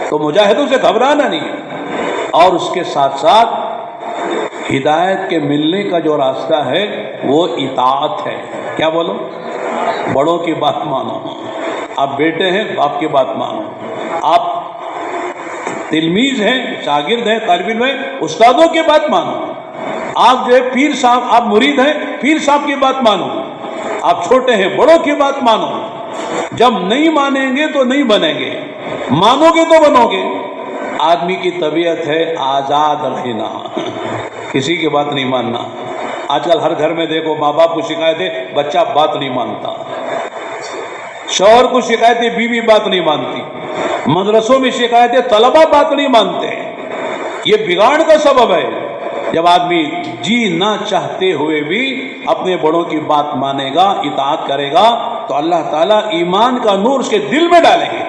تو مجاہدوں سے گھبرانا نہیں ہے۔ اور اس کے ساتھ ساتھ ہدایت کے ملنے کا جو راستہ ہے وہ اطاعت ہے۔ کیا بولو؟ بڑوں کی بات مانو۔ آپ بیٹے ہیں، باپ کی بات مانو۔ آپ تلمیذ ہیں، شاگرد ہیں، طالب علم ہیں، استادوں کی بات مانو۔ آپ جو ہے پیر صاحب، آپ مرید ہیں، پیر صاحب کی بات مانو۔ آپ چھوٹے ہیں، بڑوں کی بات مانو۔ جب نہیں مانیں گے تو نہیں بنیں گے، مانو گے تو بنو گے۔ آدمی کی طبیعت ہے آزاد رہنا، کسی کی بات نہیں ماننا۔ آج کل ہر گھر میں دیکھو، ماں باپ کو شکایت ہے بچہ بات نہیں مانتا، شوہر کو شکایت ہے بیوی بات نہیں مانتی، مدرسوں میں شکایت ہے طلبہ بات نہیں مانتے۔ یہ بگاڑ کا سبب ہے۔ جب آدمی جی نہ چاہتے ہوئے بھی اپنے بڑوں کی بات مانے گا، اطاعت کرے گا، تو اللہ تعالیٰ ایمان کا نور اس کے دل میں ڈالیں گے،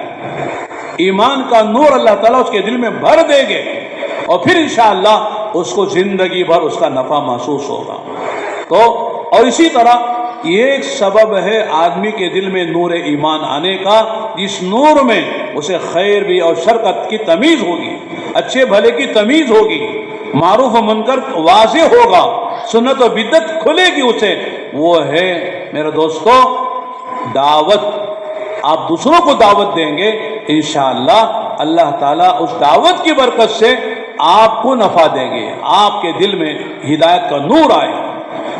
ایمان کا نور اللہ تعالیٰ اس کے دل میں بھر دیں گے، اور پھر انشاءاللہ اس کو زندگی بھر اس کا نفع محسوس ہوگا۔ تو اور اسی طرح یہ ایک سبب ہے آدمی کے دل میں نور ایمان آنے کا، جس نور میں اسے خیر بھی اور شر کی تمیز ہوگی، اچھے بھلے کی تمیز ہوگی، معروف و منکر واضح ہوگا، سنت و بدعت کھلے گی اسے۔ وہ ہے میرے دوستو دعوت۔ آپ دوسروں کو دعوت دیں گے، انشاءاللہ اللہ تعالیٰ اس دعوت کی برکت سے آپ کو نفع دیں گے، آپ کے دل میں ہدایت کا نور آئے گا۔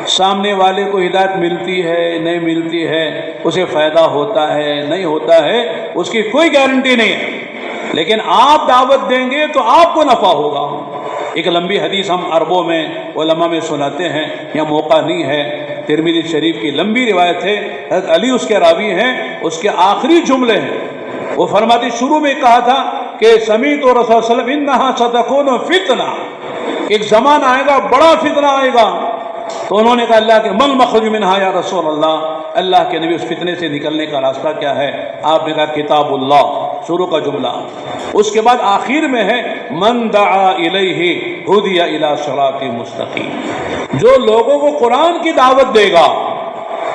سامنے والے کو ہدایت ملتی ہے نہیں ملتی ہے، اسے فائدہ ہوتا ہے نہیں ہوتا ہے، اس کی کوئی گارنٹی نہیں ہے، لیکن آپ دعوت دیں گے تو آپ کو نفع ہوگا۔ ایک لمبی حدیث ہم عربوں میں علماء میں سناتے ہیں، یا موقع نہیں ہے، ترمذی شریف کی لمبی روایت ہے، حضرت علی اس کے راوی ہیں، اس کے آخری جملے ہیں، وہ فرماتے شروع میں کہا تھا کہ سمیعت رسول صلی اللہ علیہ وسلم انہا ستکون فتنہ، ایک زمانہ آئے گا، بڑا فتنہ آئے گا۔ تو انہوں نے کہا اللہ کے مل مخرج منہا یا رسول اللہ، اللہ کے نبی اس فتنے سے نکلنے کا راستہ کیا ہے؟ آپ نے کہا کتاب اللہ، شروع کا جملہ۔ اس کے بعد آخر میں ہے من دعا الیہ ہدی الی صراط مستقیم، جو لوگوں کو قرآن کی دعوت دے گا،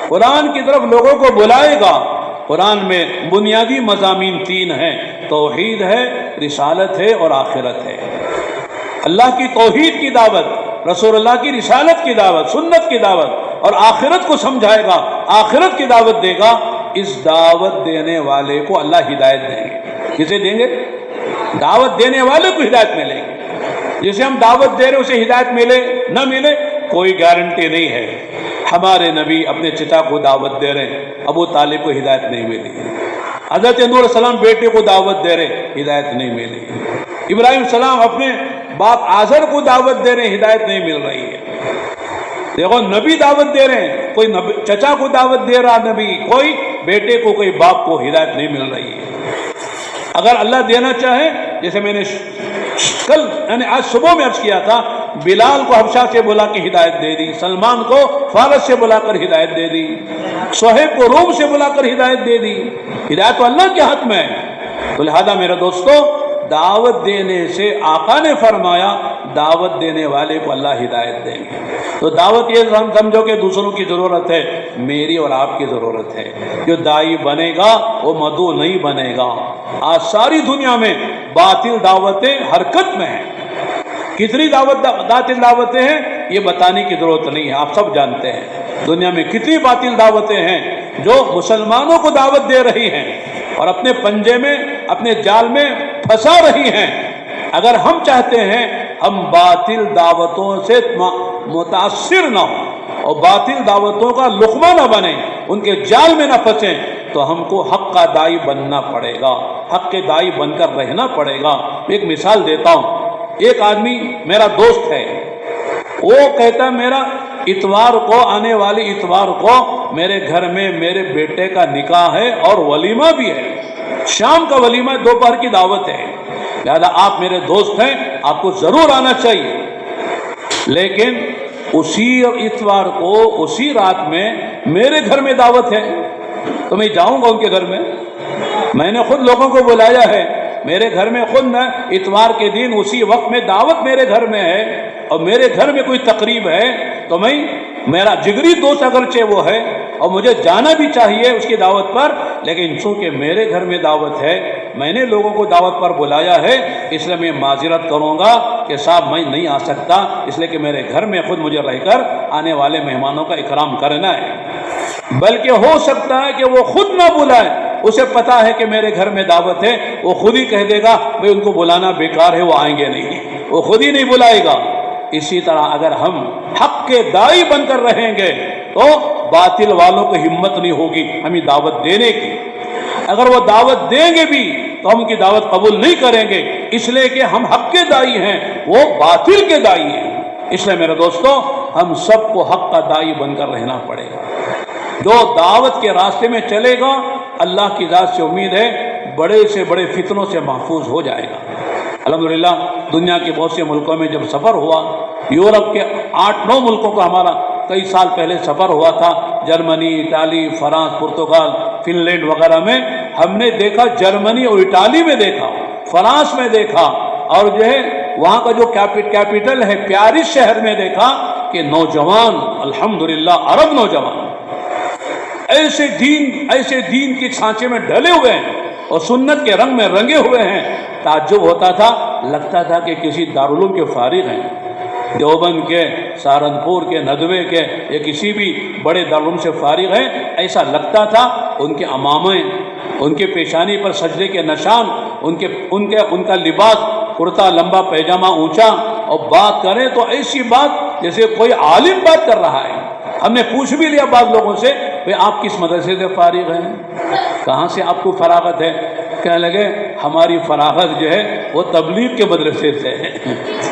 قرآن کی طرف لوگوں کو بلائے گا، قرآن میں بنیادی مضامین 3 ہیں، توحید ہے، رسالت ہے اور آخرت ہے۔ اللہ کی توحید کی دعوت، رسول اللہ کی رسالت کی دعوت، سنت کی دعوت، اور آخرت کو سمجھائے گا، آخرت کی دعوت دے گا۔ اس دعوت دینے والے کو اللہ ہدایت دیں گے۔ کسے دیں گے؟ دعوت دینے والے کو ہدایت ملے گی۔ جسے ہم دعوت دے رہے ہیں اسے ہدایت ملے نہ ملے کوئی گارنٹی نہیں ہے۔ ہمارے نبی اپنے چچا کو دعوت دے رہے ہیں، ابو طالب کو ہدایت نہیں ملی۔ حضرت نوح علیہ السلام بیٹے کو دعوت دے رہے، ہدایت نہیں ملی۔ ابراہیم السلام اپنے باپ آزر کو دعوت دے رہے ہیں، ہدایت نہیں مل رہی ہے۔ دیکھو نبی دعوت دے رہے ہیں، کوئی چچا کو دعوت دے رہا نبی، کوئی بیٹے کو، کوئی باپ کو ہدایت نہیں مل رہی ہے۔ اگر اللہ دینا چاہے، جیسے میں نے کل یعنی آج صبح میں عرض کیا تھا، بلال کو حبشہ سے بلا کے ہدایت دے دی، سلمان کو فارس سے بلا کر ہدایت دے دی، صہیب کو روم سے بلا کر ہدایت دے دی۔ ہدایت تو اللہ کے حق میں ہے۔ تو لہذا میرے دوستو، دعوت دینے سے آقا نے فرمایا دعوت دینے والے کو اللہ ہدایت دیں گے۔ تو دعوت یہ سمجھو کہ دوسروں کی ضرورت ہے، میری اور آپ کی ضرورت ہے۔ جو داعی بنے گا وہ مدعو نہیں بنے گا۔ آج ساری دنیا میں باطل دعوتیں حرکت میں ہیں۔ کتنی باطل دعوتیں ہیں یہ بتانے کی ضرورت نہیں ہے، آپ سب جانتے ہیں۔ دنیا میں کتنی باطل دعوتیں ہیں جو مسلمانوں کو دعوت دے رہی ہیں اور اپنے پنجے میں، اپنے جال میں پھنسا رہی ہیں۔ اگر ہم چاہتے ہیں ہم باطل دعوتوں سے متاثر نہ ہوں اور باطل دعوتوں کا لقمہ نہ بنیں، ان کے جال میں نہ پھنسیں، تو ہم کو حق کا داعی بننا پڑے گا، حق کے داعی بن کر رہنا پڑے گا۔ ایک مثال دیتا ہوں۔ ایک آدمی میرا دوست ہے، وہ کہتا ہے میرا اتوار کو، آنے والی اتوار کو میرے گھر میں میرے بیٹے کا نکاح ہے اور ولیمہ بھی ہے، شام کا ولیمہ، دوپہر کی دعوت ہے، لہذا آپ میرے دوست ہیں، آپ کو ضرور آنا چاہیے۔ لیکن اسی اتوار کو، اسی رات میں میرے گھر میں دعوت ہے، تو میں جاؤں گا ان کے گھر میں؟ میں نے خود لوگوں کو بلایا ہے، میرے گھر میں خود نہ اتوار کے دن اسی وقت میں دعوت میرے گھر میں ہے، اور میرے گھر میں کوئی تقریب ہے تو میرا جگری دوست اگرچہ وہ ہے اور مجھے جانا بھی چاہیے اس کی دعوت پر، لیکن چونکہ میرے گھر میں دعوت ہے، میں نے لوگوں کو دعوت پر بلایا ہے، اس لیے میں معذرت کروں گا کہ صاحب میں نہیں آ سکتا، اس لیے کہ میرے گھر میں خود مجھے رہ کر آنے والے مہمانوں کا اکرام کرنا ہے۔ بلکہ ہو سکتا ہے کہ وہ خود نہ بلائے، اسے پتا ہے کہ میرے گھر میں دعوت ہے، وہ خود ہی کہہ دے گا بھئی ان کو بلانا بیکار ہے، وہ آئیں گے نہیں، وہ خود ہی نہیں بلائے گا۔ اسی طرح اگر ہم حق کے داعی بن کر رہیں گے تو باطل والوں کو ہمت نہیں ہوگی ہمیں دعوت دینے کی۔ اگر وہ دعوت دیں گے بھی تو ہم کی دعوت قبول نہیں کریں گے، اس لیے کہ ہم حق کے داعی ہیں، وہ باطل کے داعی ہیں۔ اس لیے میرے دوستو، ہم سب کو حق کا داعی بن کر رہنا پڑے گا۔ جو دعوت کے راستے میں چلے گا، اللہ کی ذات سے امید ہے بڑے سے بڑے فتنوں سے محفوظ ہو جائے گا۔ الحمدللہ دنیا کے بہت سے ملکوں میں جب سفر ہوا، یورپ کے 8-9 ملکوں کا ہمارا کئی سال پہلے سفر ہوا تھا، Germany, Italy, France, Portugal, Finland وغیرہ میں، ہم نے دیکھا جرمنی اور اٹالی میں دیکھا، فرانس میں دیکھا، اور جو ہے وہاں کا جو کیپٹل ہے پیرس شہر میں دیکھا کہ نوجوان الحمدللہ عرب نوجوان ایسے دین کے سانچے میں ڈھلے ہوئے ہیں اور سنت کے رنگ میں رنگے ہوئے ہیں، تعجب ہوتا تھا، لگتا تھا کہ کسی دارالعلوم کے فارغ ہیں، دیوبند کے، سہارنپور کے، ندوے کے، یا کسی بھی بڑے دارالعلوم سے فارغ ہیں، ایسا لگتا تھا۔ ان کے عمامے، ان کے پیشانی پر سجدے کے نشان، ان کا لباس کرتا لمبا، پیجامہ اونچا، اور بات کریں تو ایسی بات جیسے کوئی عالم بات کر رہا ہے۔ ہم نے پوچھ بھی لیا بعض لوگوں سے، بھئی آپ کس مدرسے سے فارغ ہیں، کہاں سے آپ کو فراغت ہے؟ کہنے لگے ہماری فراغت جو ہے وہ تبلیغ کے مدرسے سے ہے،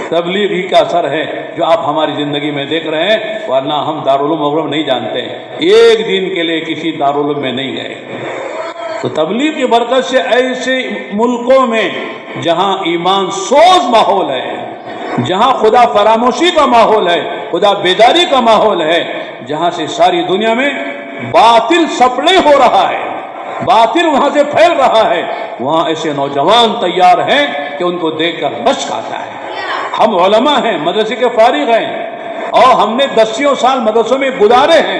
تبلیغ ہی کا اثر ہے جو آپ ہماری زندگی میں دیکھ رہے ہیں، ورنہ ہم دارالعلوم وغیرہ نہیں جانتے، ایک دن کے لیے کسی دارالعلوم میں نہیں گئے۔ تو تبلیغ کی برکت سے ایسے ملکوں میں جہاں ایمان سوز ماحول ہے، جہاں خدا فراموشی کا ماحول ہے، خدا بیداری کا ماحول ہے، جہاں سے ساری دنیا میں باطل سپلے ہو رہا ہے، باطل وہاں سے پھیل رہا ہے، وہاں ایسے نوجوان تیار ہیں کہ ان کو دیکھ کر رشک آتا ہے۔ ہم علماء ہیں، مدرسے کے فارغ ہیں، اور ہم نے 10 سال مدرسوں میں گزارے ہیں،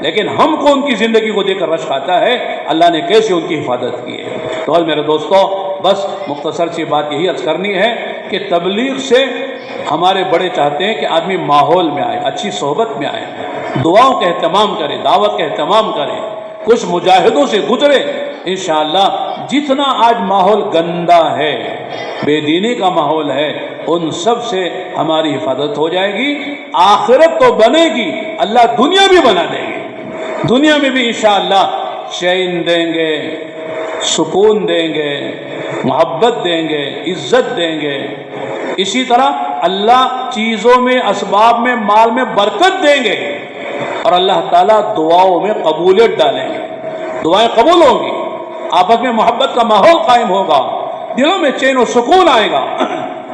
لیکن ہم کو ان کی زندگی کو دیکھ کر رشک آتا ہے اللہ نے کیسے ان کی حفاظت کی ہے۔ تو آج میرے دوستو بس مختصر سی بات یہی عرض کرنی ہے کہ تبلیغ سے ہمارے بڑے چاہتے ہیں کہ آدمی ماحول میں آئے، اچھی صحبت میں آئے، دعاؤں کا اہتمام کرے، دعوت کا اہتمام کرے، کچھ مجاہدوں سے گزرے۔ انشاءاللہ جتنا آج ماحول گندا ہے، بے دینی کا ماحول ہے، ان سب سے ہماری حفاظت ہو جائے گی۔ آخرت تو بنے گی، اللہ دنیا بھی بنا دے گی، دنیا میں بھی انشاءاللہ چین دیں گے، سکون دیں گے، محبت دیں گے، عزت دیں گے۔ اسی طرح اللہ چیزوں میں، اسباب میں، مال میں برکت دیں گے، اور اللہ تعالیٰ دعاؤں میں قبولیت ڈالیں گے، دعائیں قبول ہوں گی، آپس میں محبت کا ماحول قائم ہوگا، دلوں میں چین و سکون آئے گا،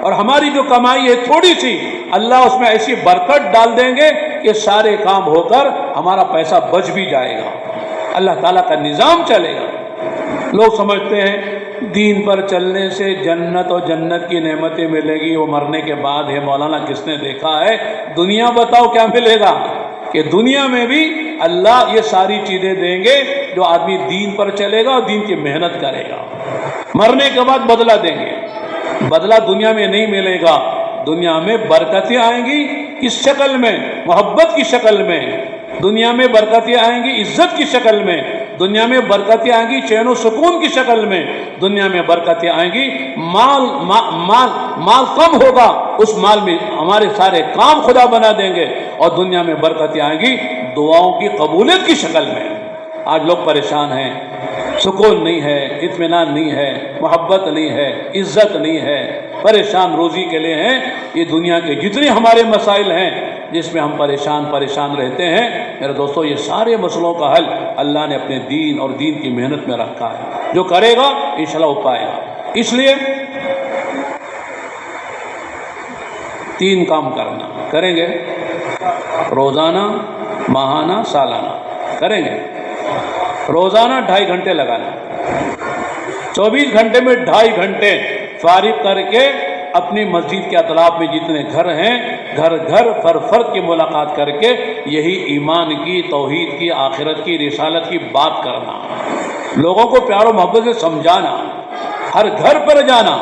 اور ہماری جو کمائی ہے تھوڑی سی، اللہ اس میں ایسی برکت ڈال دیں گے کہ سارے کام ہو کر ہمارا پیسہ بچ بھی جائے گا، اللہ تعالیٰ کا نظام چلے گا۔ لوگ سمجھتے ہیں دین پر چلنے سے جنت اور جنت کی نعمتیں ملے گی، وہ مرنے کے بعد ہے۔ مولانا کس نے دیکھا ہے؟ دنیا بتاؤ کیا ملے گا؟ کہ دنیا میں بھی اللہ یہ ساری چیزیں دیں گے جو آدمی دین پر چلے گا اور دین کی محنت کرے گا۔ مرنے کے بعد بدلہ دیں گے، بدلہ دنیا میں نہیں ملے گا، دنیا میں برکتیں آئیں گی۔ کس شکل میں؟ محبت کی شکل میں۔ دنیا میں برکتیں آئیں گی عزت کی شکل میں، دنیا میں برکتیں آئیں گی چین و سکون کی شکل میں، دنیا میں برکتیں آئیں گی مال کم ہوگا، اس مال میں ہمارے سارے کام خدا بنا دیں گے، اور دنیا میں برکتیں آئیں گی دعاؤں کی قبولیت کی شکل میں۔ آج لوگ پریشان ہیں، سکون نہیں ہے، اطمینان نہیں ہے، محبت نہیں ہے، عزت نہیں ہے، پریشان روزی کے لیے ہیں۔ یہ دنیا کے جتنے ہمارے مسائل ہیں جس میں ہم پریشان رہتے ہیں، میرے دوستو یہ سارے مسئلوں کا حل اللہ نے اپنے دین اور دین کی محنت میں رکھا ہے۔ جو کرے گا انشاءاللہ وہ پائے گا۔ اس لیے 3 کام کریں گے، روزانہ، ماہانہ، سالانہ کریں گے۔ روزانہ 2.5 گھنٹے لگانا، 24 گھنٹے میں 2.5 گھنٹے فارغ کر کے اپنی مسجد کے اطراف میں جتنے گھر ہیں، گھر گھر فرد کی ملاقات کر کے یہی ایمان کی، توحید کی، آخرت کی، رسالت کی بات کرنا، لوگوں کو پیار و محبت سے سمجھانا، ہر گھر پر جانا۔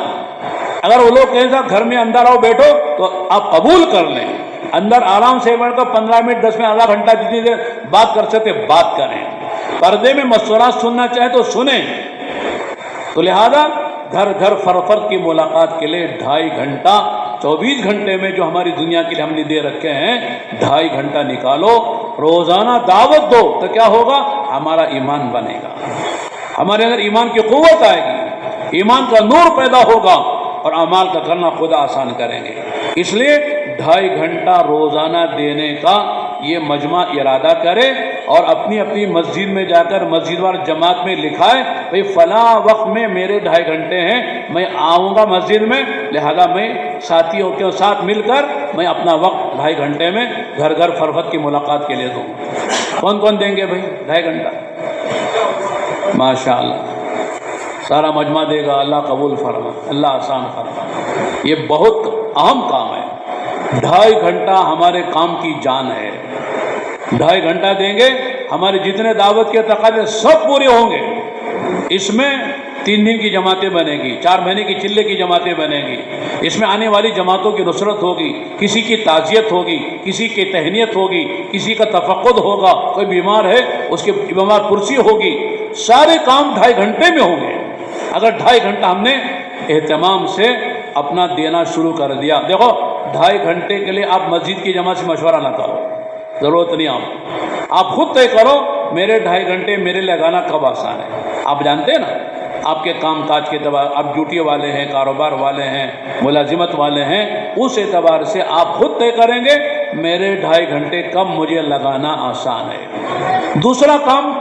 اگر وہ لوگ کہیں صاحب گھر میں اندر آؤ بیٹھو تو آپ قبول کر لیں، اندر آرام سے بیٹھ کر 15 منٹ 10 منٹ آدھا گھنٹہ جتنی دیر بات کر سکتے بات کریں، پردے میں مشورات سننا چاہے تو سنیں۔ تو لہذا گھر گھر فرد کی ملاقات کے لیے 2.5 گھنٹہ، 24 گھنٹے میں جو ہماری دنیا کے لیے ہم نے دے رکھے ہیں 2.5 گھنٹہ نکالو، روزانہ دعوت دو، تو کیا ہوگا؟ ہمارا ایمان بنے گا، ہمارے اندر ایمان کی قوت آئے گی، ایمان کا نور پیدا ہوگا، اور اعمال کا کرنا خدا آسان کریں گے۔ اس لیے 2.5 گھنٹہ روزانہ دینے کا یہ مجمع ارادہ کرے، اور اپنی اپنی مسجد میں جا کر مسجد وار جماعت میں لکھائے بھئی فلاں وقت میں میرے 2.5 گھنٹے ہیں، میں آؤں گا مسجد میں، لہذا میں ساتھیوں کے ساتھ مل کر میں اپنا وقت 2.5 گھنٹے میں گھر گھر فرد کی ملاقات کے لیے دوں۔ کون کون دیں گے بھائی 2.5 گھنٹہ؟ ماشاءاللہ سارا مجمع دے گا، اللہ قبول فرما، اللہ آسان فرما۔ یہ بہت اہم کام ہے، 2.5 گھنٹہ ہمارے کام کی جان ہے۔ 2.5 گھنٹہ دیں گے، ہمارے جتنے دعوت کے تقاضے سب پورے ہوں گے۔ اس میں 3 دن کی جماعتیں بنے گی، 4 مہینے کی چلے کی جماعتیں بنے گی، اس میں آنے والی جماعتوں کی نصرت ہوگی، کسی کی تعزیت ہوگی، کسی کی تہنیت ہوگی، کسی کا تفقد ہوگا، کوئی بیمار ہے اس کی بیمار پرسی ہوگی، سارے کام 2.5 گھنٹے میں ہوں گے۔ اگر 2.5 گھنٹہ ہم نے اہتمام سے اپنا دینا شروع کر دیا، دیکھو 2.5 گھنٹے کے لیے آپ مسجد کی جماعت سے مشورہ نہ کرو، ضرورت نہیں، آپ خود طے کرو میرے 2.5 گھنٹے میرے لگانا کب آسان ہے۔ آپ جانتے ہیں نا آپ کے کام کاج کے اعتبار، آپ ڈیوٹی والے ہیں، کاروبار والے ہیں، ملازمت والے ہیں، اس اعتبار سے آپ خود طے کریں گے میرے 2.5 گھنٹے کب مجھے لگانا آسان ہے۔ دوسرا کام،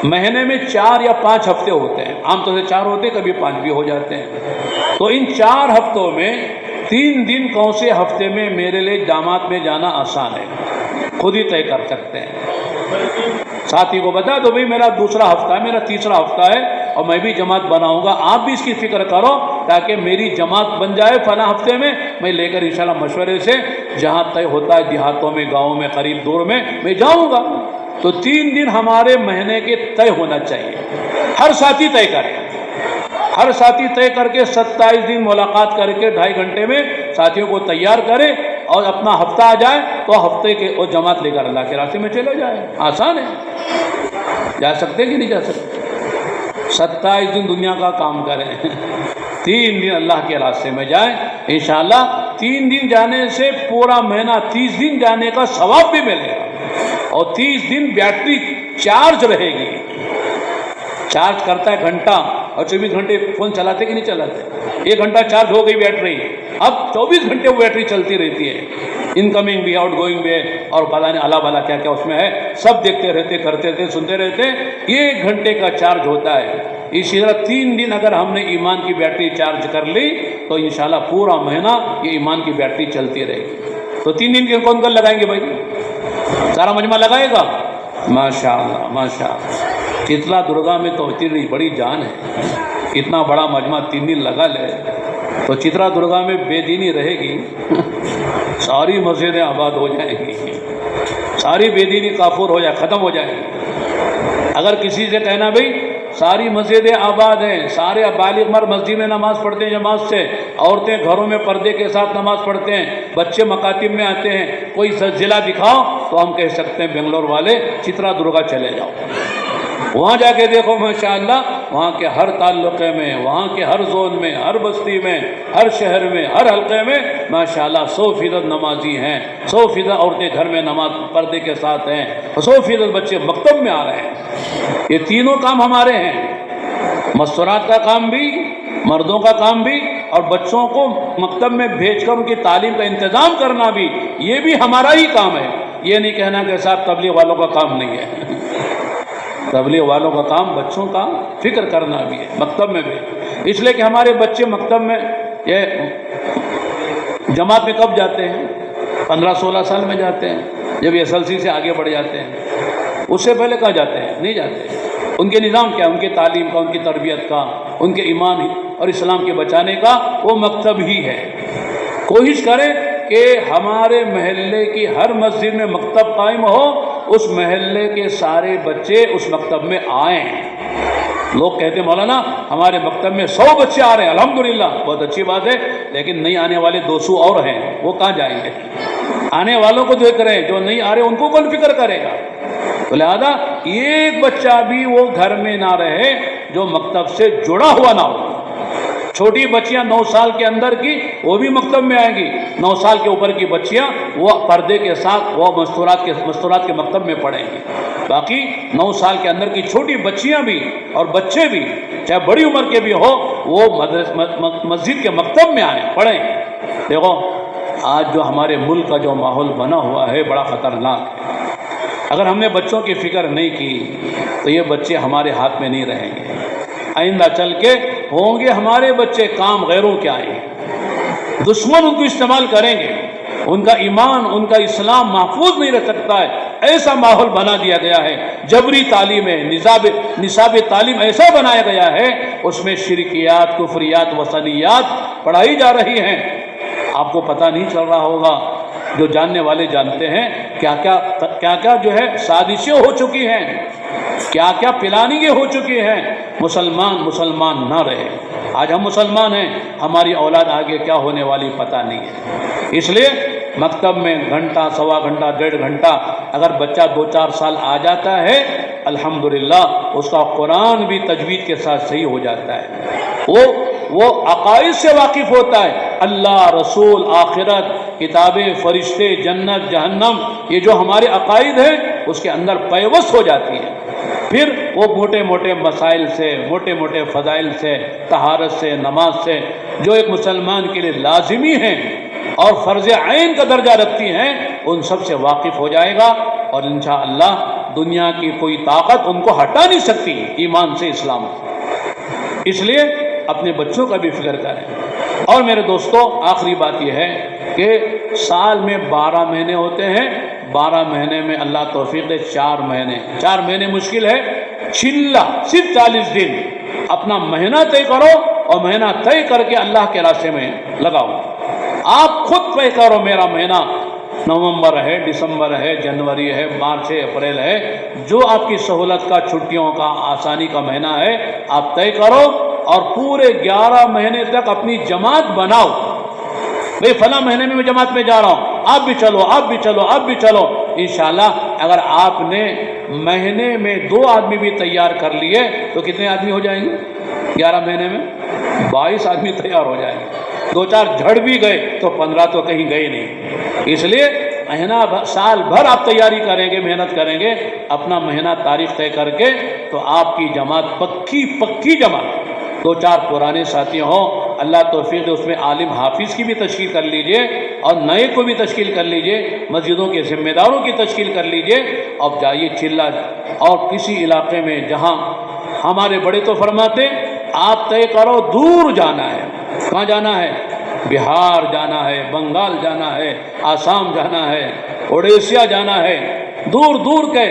مہینے میں 4 یا 5 ہفتے ہوتے ہیں، عام طور سے 4 ہوتے ہیں، کبھی 5 بھی ہو جاتے ہیں۔ تو ان 4 ہفتوں میں 3 دن کون سے ہفتے میں میرے لیے جماعت میں جانا آسان ہے، خود ہی طے کر سکتے ہیں۔ ساتھی کو بتا دو بھئی میرا دوسرا ہفتہ ہے، میرا تیسرا ہفتہ ہے، اور میں بھی جماعت بناؤں گا، آپ بھی اس کی فکر کرو تاکہ میری جماعت بن جائے فلاں ہفتے میں لے کر انشاءاللہ مشورے سے جہاں طے ہوتا ہے، دیہاتوں میں، گاؤں میں، قریب دور میں جاؤں گا۔ تو 3 دن ہمارے مہینے کے طے ہونا چاہیے. ہر ساتھی طے کرے، ہر ساتھی طے کر کے 27 دن ملاقات کر کے 2.5 گھنٹے میں ساتھیوں کو تیار کرے اور اپنا ہفتہ آ جائے تو ہفتے کے وہ جماعت لے کر اللہ کے راستے میں چلے جائے. آسان ہے. جا سکتے کہ نہیں جا سکتے؟ 27 دن دنیا کا کام کریں، 3 دن اللہ کے راستے میں جائیں. انشاءاللہ 3 دن جانے سے پورا مہینہ 30 دن جانے کا ثواب بھی ملے گا، اور 30 دن بیٹری چارج رہے گی. چارج کرتا ہے گھنٹہ، اور 24 گھنٹے فون چلاتے کہ نہیں چلاتے؟ 1 گھنٹہ چارج ہو گئی بیٹری، اب 24 گھنٹے وہ بیٹری چلتی رہتی ہے، انکمنگ بھی آؤٹ گوئنگ بھی، اور پتہ نہیں اللہ بھلا کیا کیا اس میں ہے، سب دیکھتے رہتے، کرتے رہتے، سنتے رہتے. 1 گھنٹے کا چارج ہوتا ہے. اسی طرح 3 دن اگر ہم نے ایمان کی بیٹری چارج کر لی تو انشاءاللہ پورا مہینہ یہ ایمان کی بیٹری چلتی رہے گی. تو 3 دن کے کون کون لگائیں گے بھائی؟ سارا مجمع لگائے گا؟ ماشاءاللہ ماشاءاللہ. چتلا درگا میں تو اتنی بڑی جان ہے، اتنا بڑا مجمع 3 دن لگا لے تو چترا درگا میں بے دینی رہے گی، ساری مسجدیں آباد ہو جائیں گی، ساری بے دینی کافور ہو جائے، ختم ہو جائے گی. اگر کسی سے کہنا بھئی ساری مسجدیں آباد ہیں، سارے بالغ مرد مسجد میں نماز پڑھتے ہیں جماعت سے، عورتیں گھروں میں پردے کے ساتھ نماز پڑھتے ہیں، بچے مکاتب میں آتے ہیں، کوئی ضلع دکھاؤ تو ہم کہہ سکتے ہیں بنگلور والے چترا درگا چلے جاؤ. وہاں جا کے دیکھو ماشاءاللہ، وہاں کے ہر تعلقے میں، وہاں کے ہر زون میں، ہر بستی میں، ہر شہر میں، ہر حلقے میں ماشاءاللہ 100% نمازی ہیں، 100% عورتیں گھر میں نماز پردے کے ساتھ ہیں، 100% بچے مکتب میں آ رہے ہیں. یہ تینوں کام ہمارے ہیں، مستورات کا کام بھی، مردوں کا کام بھی، اور بچوں کو مکتب میں بھیج کر ان کی تعلیم کا انتظام کرنا بھی، یہ بھی ہمارا ہی کام ہے. یہ نہیں کہنا کہ صاحب تبلیغ والوں کا کام نہیں ہے. تبلیغ والوں کا کام بچوں کا فکر کرنا بھی ہے، مکتب میں بھی. اس لیے کہ ہمارے بچے مکتب میں یہ جماعت میں کب جاتے ہیں؟ 15-16 سال میں جاتے ہیں، جب SLC سے آگے بڑھ جاتے ہیں. اس سے پہلے کہاں جاتے ہیں؟ نہیں جاتے. ان کے نظام کیا؟ ان کی تعلیم کا، ان کی تربیت کا، ان کے ایمان اور اسلام کے بچانے کا وہ مکتب ہی ہے. کوشش کریں کہ ہمارے محلے کی ہر مسجد میں مکتب قائم ہو، اس محلے کے سارے بچے اس مکتب میں آئیں. لوگ کہتے ہیں مولانا ہمارے مکتب میں 100 بچے آ رہے ہیں، الحمدللہ بہت اچھی بات ہے، لیکن نہیں آنے والے 200 اور ہیں، وہ کہاں جائیں گے؟ آنے والوں کو دیکھ رہے ہیں، جو نہیں آ رہے ان کو کون فکر کرے گا؟ تو لہذا ایک بچہ بھی وہ گھر میں نہ رہے جو مکتب سے جڑا ہوا نہ ہو. چھوٹی بچیاں 9 سال کے اندر کی وہ بھی مکتب میں آئیں گی، 9 سال کے اوپر کی بچیاں وہ پردے کے ساتھ وہ مستورات کے مکتب میں پڑھیں گی. باقی 9 سال کے اندر کی چھوٹی بچیاں بھی اور بچے بھی چاہے بڑی عمر کے بھی ہو وہ مسجد کے مکتب میں آئیں، پڑھیں. دیکھو آج جو ہمارے ملک کا جو ماحول بنا ہوا ہے بڑا خطرناک ہے. اگر ہم نے بچوں کی فکر نہیں کی تو یہ بچے ہمارے ہاتھ میں نہیں رہیں گے. آئندہ چل کے ہوں گے ہمارے بچے کام غیروں کے آئیں گے، دشمن ان کو استعمال کریں گے، ان کا ایمان، ان کا اسلام محفوظ نہیں رہ سکتا ہے. ایسا ماحول بنا دیا گیا ہے، جبری تعلیم ہے، نصاب تعلیم ایسا بنایا گیا ہے، اس میں شرکیات، کفریات، وثنیات پڑھائی جا رہی ہیں. آپ کو پتہ نہیں چل رہا ہوگا، جو جاننے والے جانتے ہیں کیا کیا جو ہے سازشیں ہو چکی ہیں، کیا کیا پلاننگیں ہو چکی ہیں. مسلمان نہ رہے. آج ہم مسلمان ہیں، ہماری اولاد آگے کیا ہونے والی پتہ نہیں ہے. اس لیے مکتب میں گھنٹہ، سوا گھنٹہ، 1.5 گھنٹہ اگر بچہ 2-4 سال آ جاتا ہے الحمدللہ اس کا قرآن بھی تجوید کے ساتھ صحیح ہو جاتا ہے. وہ عقائد سے واقف ہوتا ہے، اللہ، رسول، آخرت، کتابیں، فرشتے، جنت، جہنم، یہ جو ہمارے عقائد ہیں اس کے اندر پیوست ہو جاتی ہے. پھر وہ موٹے موٹے مسائل سے، موٹے موٹے فضائل سے، طہارت سے، نماز سے جو ایک مسلمان کے لیے لازمی ہیں اور فرض عین کا درجہ رکھتی ہیں ان سب سے واقف ہو جائے گا، اور انشاءاللہ دنیا کی کوئی طاقت ان کو ہٹا نہیں سکتی ایمان سے، اسلام سے. اس لیے اپنے بچوں کا بھی فکر کریں. اور میرے دوستو آخری بات یہ ہے کہ سال میں 12 مہینے ہوتے ہیں، 12 مہینے میں اللہ توفیق دے 4 مہینے مشکل ہے، چلا صرف 40 دن اپنا مہینہ طے کرو اور مہینہ طے کر کے اللہ کے راستے میں لگاؤ. آپ خود طے کرو میرا مہینہ نومبر ہے، دسمبر ہے، جنوری ہے، مارچ ہے، اپریل ہے، جو آپ کی سہولت کا، چھٹیوں کا، آسانی کا مہینہ ہے آپ طے کرو اور پورے 11 مہینے تک اپنی جماعت بناؤ. بھئی فلاں مہینے میں جماعت میں جا رہا ہوں، آپ بھی چلو، آپ بھی چلو، آپ بھی چلو. انشاءاللہ اگر آپ نے مہینے میں 2 آدمی بھی تیار کر لیے تو کتنے آدمی ہو جائیں گے 11 مہینے میں؟ 22 آدمی تیار ہو جائیں گے. 2-4 جھڑ بھی گئے تو 15 تو کہیں گئے نہیں. اس لیے مہینہ سال بھر آپ تیاری کریں گے، محنت کریں گے، اپنا مہینہ تاریخ طے کر کے تو آپ کی جماعت پکی جماعت. 2-4 پرانے ساتھی ہوں، اللہ توفیق دے، اس میں عالم حافظ کی بھی تشکیل کر لیجئے اور نئے کو بھی تشکیل کر لیجئے، مسجدوں کے ذمہ داروں کی تشکیل کر لیجئے. اب جائیے چلا اور کسی علاقے میں جہاں ہمارے بڑے تو فرماتے آپ طے کرو دور جانا ہے. کہاں جانا ہے؟ بہار جانا ہے، بنگال جانا ہے، آسام جانا ہے، اڑیسہ جانا ہے. دور دور کے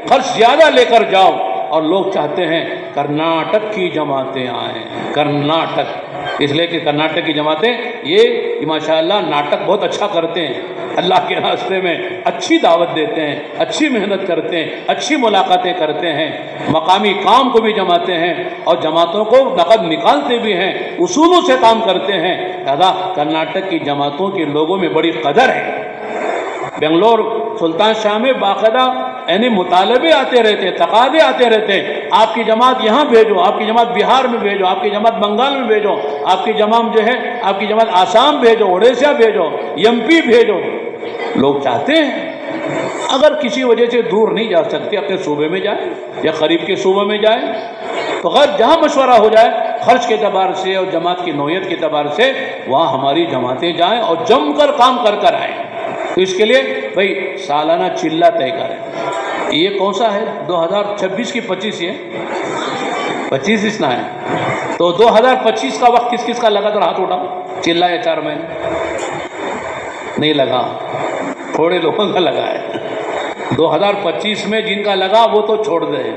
خرچ زیادہ لے کر جاؤ. اور لوگ چاہتے ہیں کرناٹک کی جماعتیں آئیں. کرناٹک اس لیے کہ کرناٹک کی جماعتیں یہ ماشاءاللہ ناٹک بہت اچھا کرتے ہیں، اللہ کے راستے میں اچھی دعوت دیتے ہیں، اچھی محنت کرتے ہیں، اچھی ملاقاتیں کرتے ہیں، مقامی کام کو بھی جماتے ہیں اور جماعتوں کو نقد نکالتے بھی ہیں، اصولوں سے کام کرتے ہیں. لہذا کرناٹک کی جماعتوں کے لوگوں میں بڑی قدر ہے. بنگلور سلطان شاہ میں باقاعدہ یعنی مطالبے آتے رہتے، تقاضے آتے رہتے، آپ کی جماعت یہاں بھیجو، آپ کی جماعت بہار میں بھیجو، آپ کی جماعت بنگال میں بھیجو، آپ کی جماعت جو ہے آپ کی جماعت آسام بھیجو، اڑیسہ بھیجو، MP بھیجو. لوگ چاہتے ہیں. اگر کسی وجہ سے دور نہیں جا سکتے اپنے صوبے میں جائیں یا قریب کے صوبے میں جائیں تو غیر جہاں مشورہ ہو جائے خرچ کے اعتبار سے اور جماعت کی نوعیت کے اعتبار سے وہاں ہماری جماعتیں جائیں اور جم کر کام کر آئیں. تو اس کے لیے بھئی سالانہ چلہ طے کریں. یہ کون سا ہے؟ 2026 کی 25 یہ 25 اس نہ ہے. تو 2025 کا وقت کس کس کا لگا؟ تو ہاتھ اٹھاؤ. چلہ یا 4 مہینے نہیں لگا، تھوڑے لوگوں کا لگا ہے. 2025 میں جن کا لگا وہ تو چھوڑ دیں،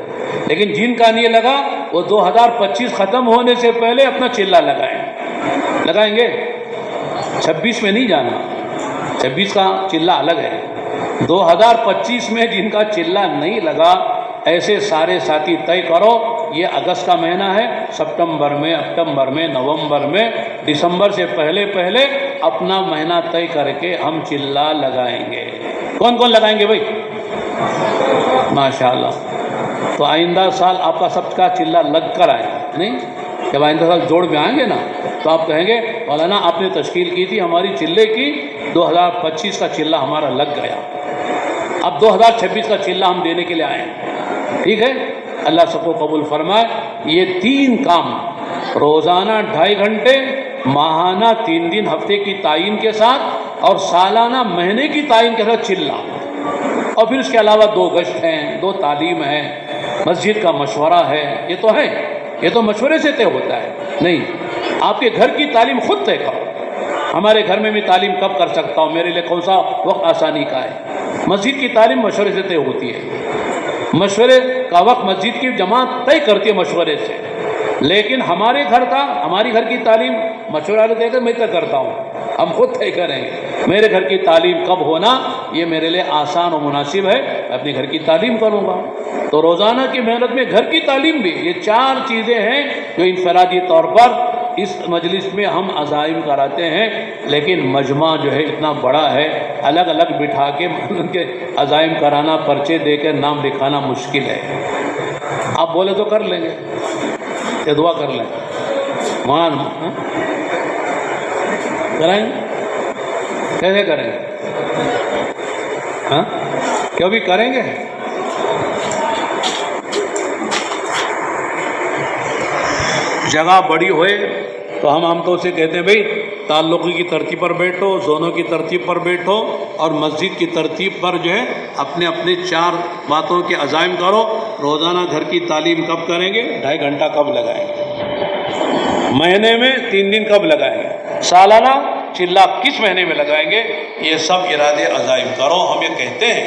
لیکن جن کا نہیں لگا وہ 2025 ختم ہونے سے پہلے اپنا چلہ لگائیں گے. 26 میں نہیں جانا، 26 کا چلہ الگ ہے. 2025 میں جن کا چلہ نہیں لگا ایسے سارے ساتھی طے کرو. یہ اگست کا مہینہ ہے، سپتمبر میں، اکتوبر میں، نومبر میں، دسمبر سے پہلے اپنا مہینہ طے کر کے ہم چلہ لگائیں گے. کون کون لگائیں گے بھائی؟ ماشاءاللہ. تو آئندہ سال آپ کا سب کا چلہ لگ کر آئے نہیں؟ جب آئندہ سال جوڑ میں آئیں گے نا تو آپ کہیں گے مولانا آپ نے تشکیل کی تھی ہماری چلے کی، 2025 کا چلہ ہمارا لگ گیا، اب 2026 کا چلہ ہم دینے کے لیے آئے ہیں. ٹھیک ہے، اللہ سب کو قبول فرمائے. یہ 3 کام روزانہ 2.5 گھنٹے، ماہانہ 3 دن ہفتے کی تعین کے ساتھ اور سالانہ مہینے کی تعین کے ساتھ چلہ. اور پھر اس کے علاوہ 2 گشت ہیں، 2 تعلیم ہیں، مسجد کا مشورہ ہے. یہ تو ہے، یہ تو مشورے سے طے ہوتا ہے. نہیں، آپ کے گھر کی تعلیم خود طے کرو. ہمارے گھر میں بھی تعلیم کب کر سکتا ہوں، میرے لیے کون سا وقت آسانی کا ہے. مسجد کی تعلیم مشورے سے طے ہوتی ہے. مشورے کا وقت مسجد کی جماعت طے کرتی ہے مشورے سے. لیکن ہماری گھر کی تعلیم مشورہ دے کر میں طے کرتا ہوں، ہم خود طے کریں گے. میرے گھر کی تعلیم کب ہونا یہ میرے لیے آسان و مناسب ہے، میں اپنے گھر کی تعلیم کروں گا. تو روزانہ کی محنت میں گھر کی تعلیم بھی، یہ 4 چیزیں ہیں جو انفرادی طور پر اس مجلس میں ہم عزائم کراتے ہیں. لیکن مجمع جو ہے اتنا بڑا ہے، الگ الگ بٹھا کے ان کے عزائم کرانا، پرچے دے کر نام لکھانا مشکل ہے. آپ بولے تو کر لیں گے، یہ دعا کر لیں کرائیں. کیسے کریں گے؟ کیوں بھی کریں گے؟ جگہ بڑی ہوئے تو ہم تو اسے کہتے ہیں بھئی تعلقی کی ترتیب پر بیٹھو، زونوں کی ترتیب پر بیٹھو اور مسجد کی ترتیب پر جو ہے اپنے 4 باتوں کے عزائم کرو. روزانہ گھر کی تعلیم کب کریں گے؟ 2.5 گھنٹہ کب لگائیں گے؟ مہینے میں 3 دن کب لگائیں گے؟ سالانہ چلہ کس مہینے میں لگائیں گے؟ یہ سب ارادے عزائم کرو. ہم یہ کہتے ہیں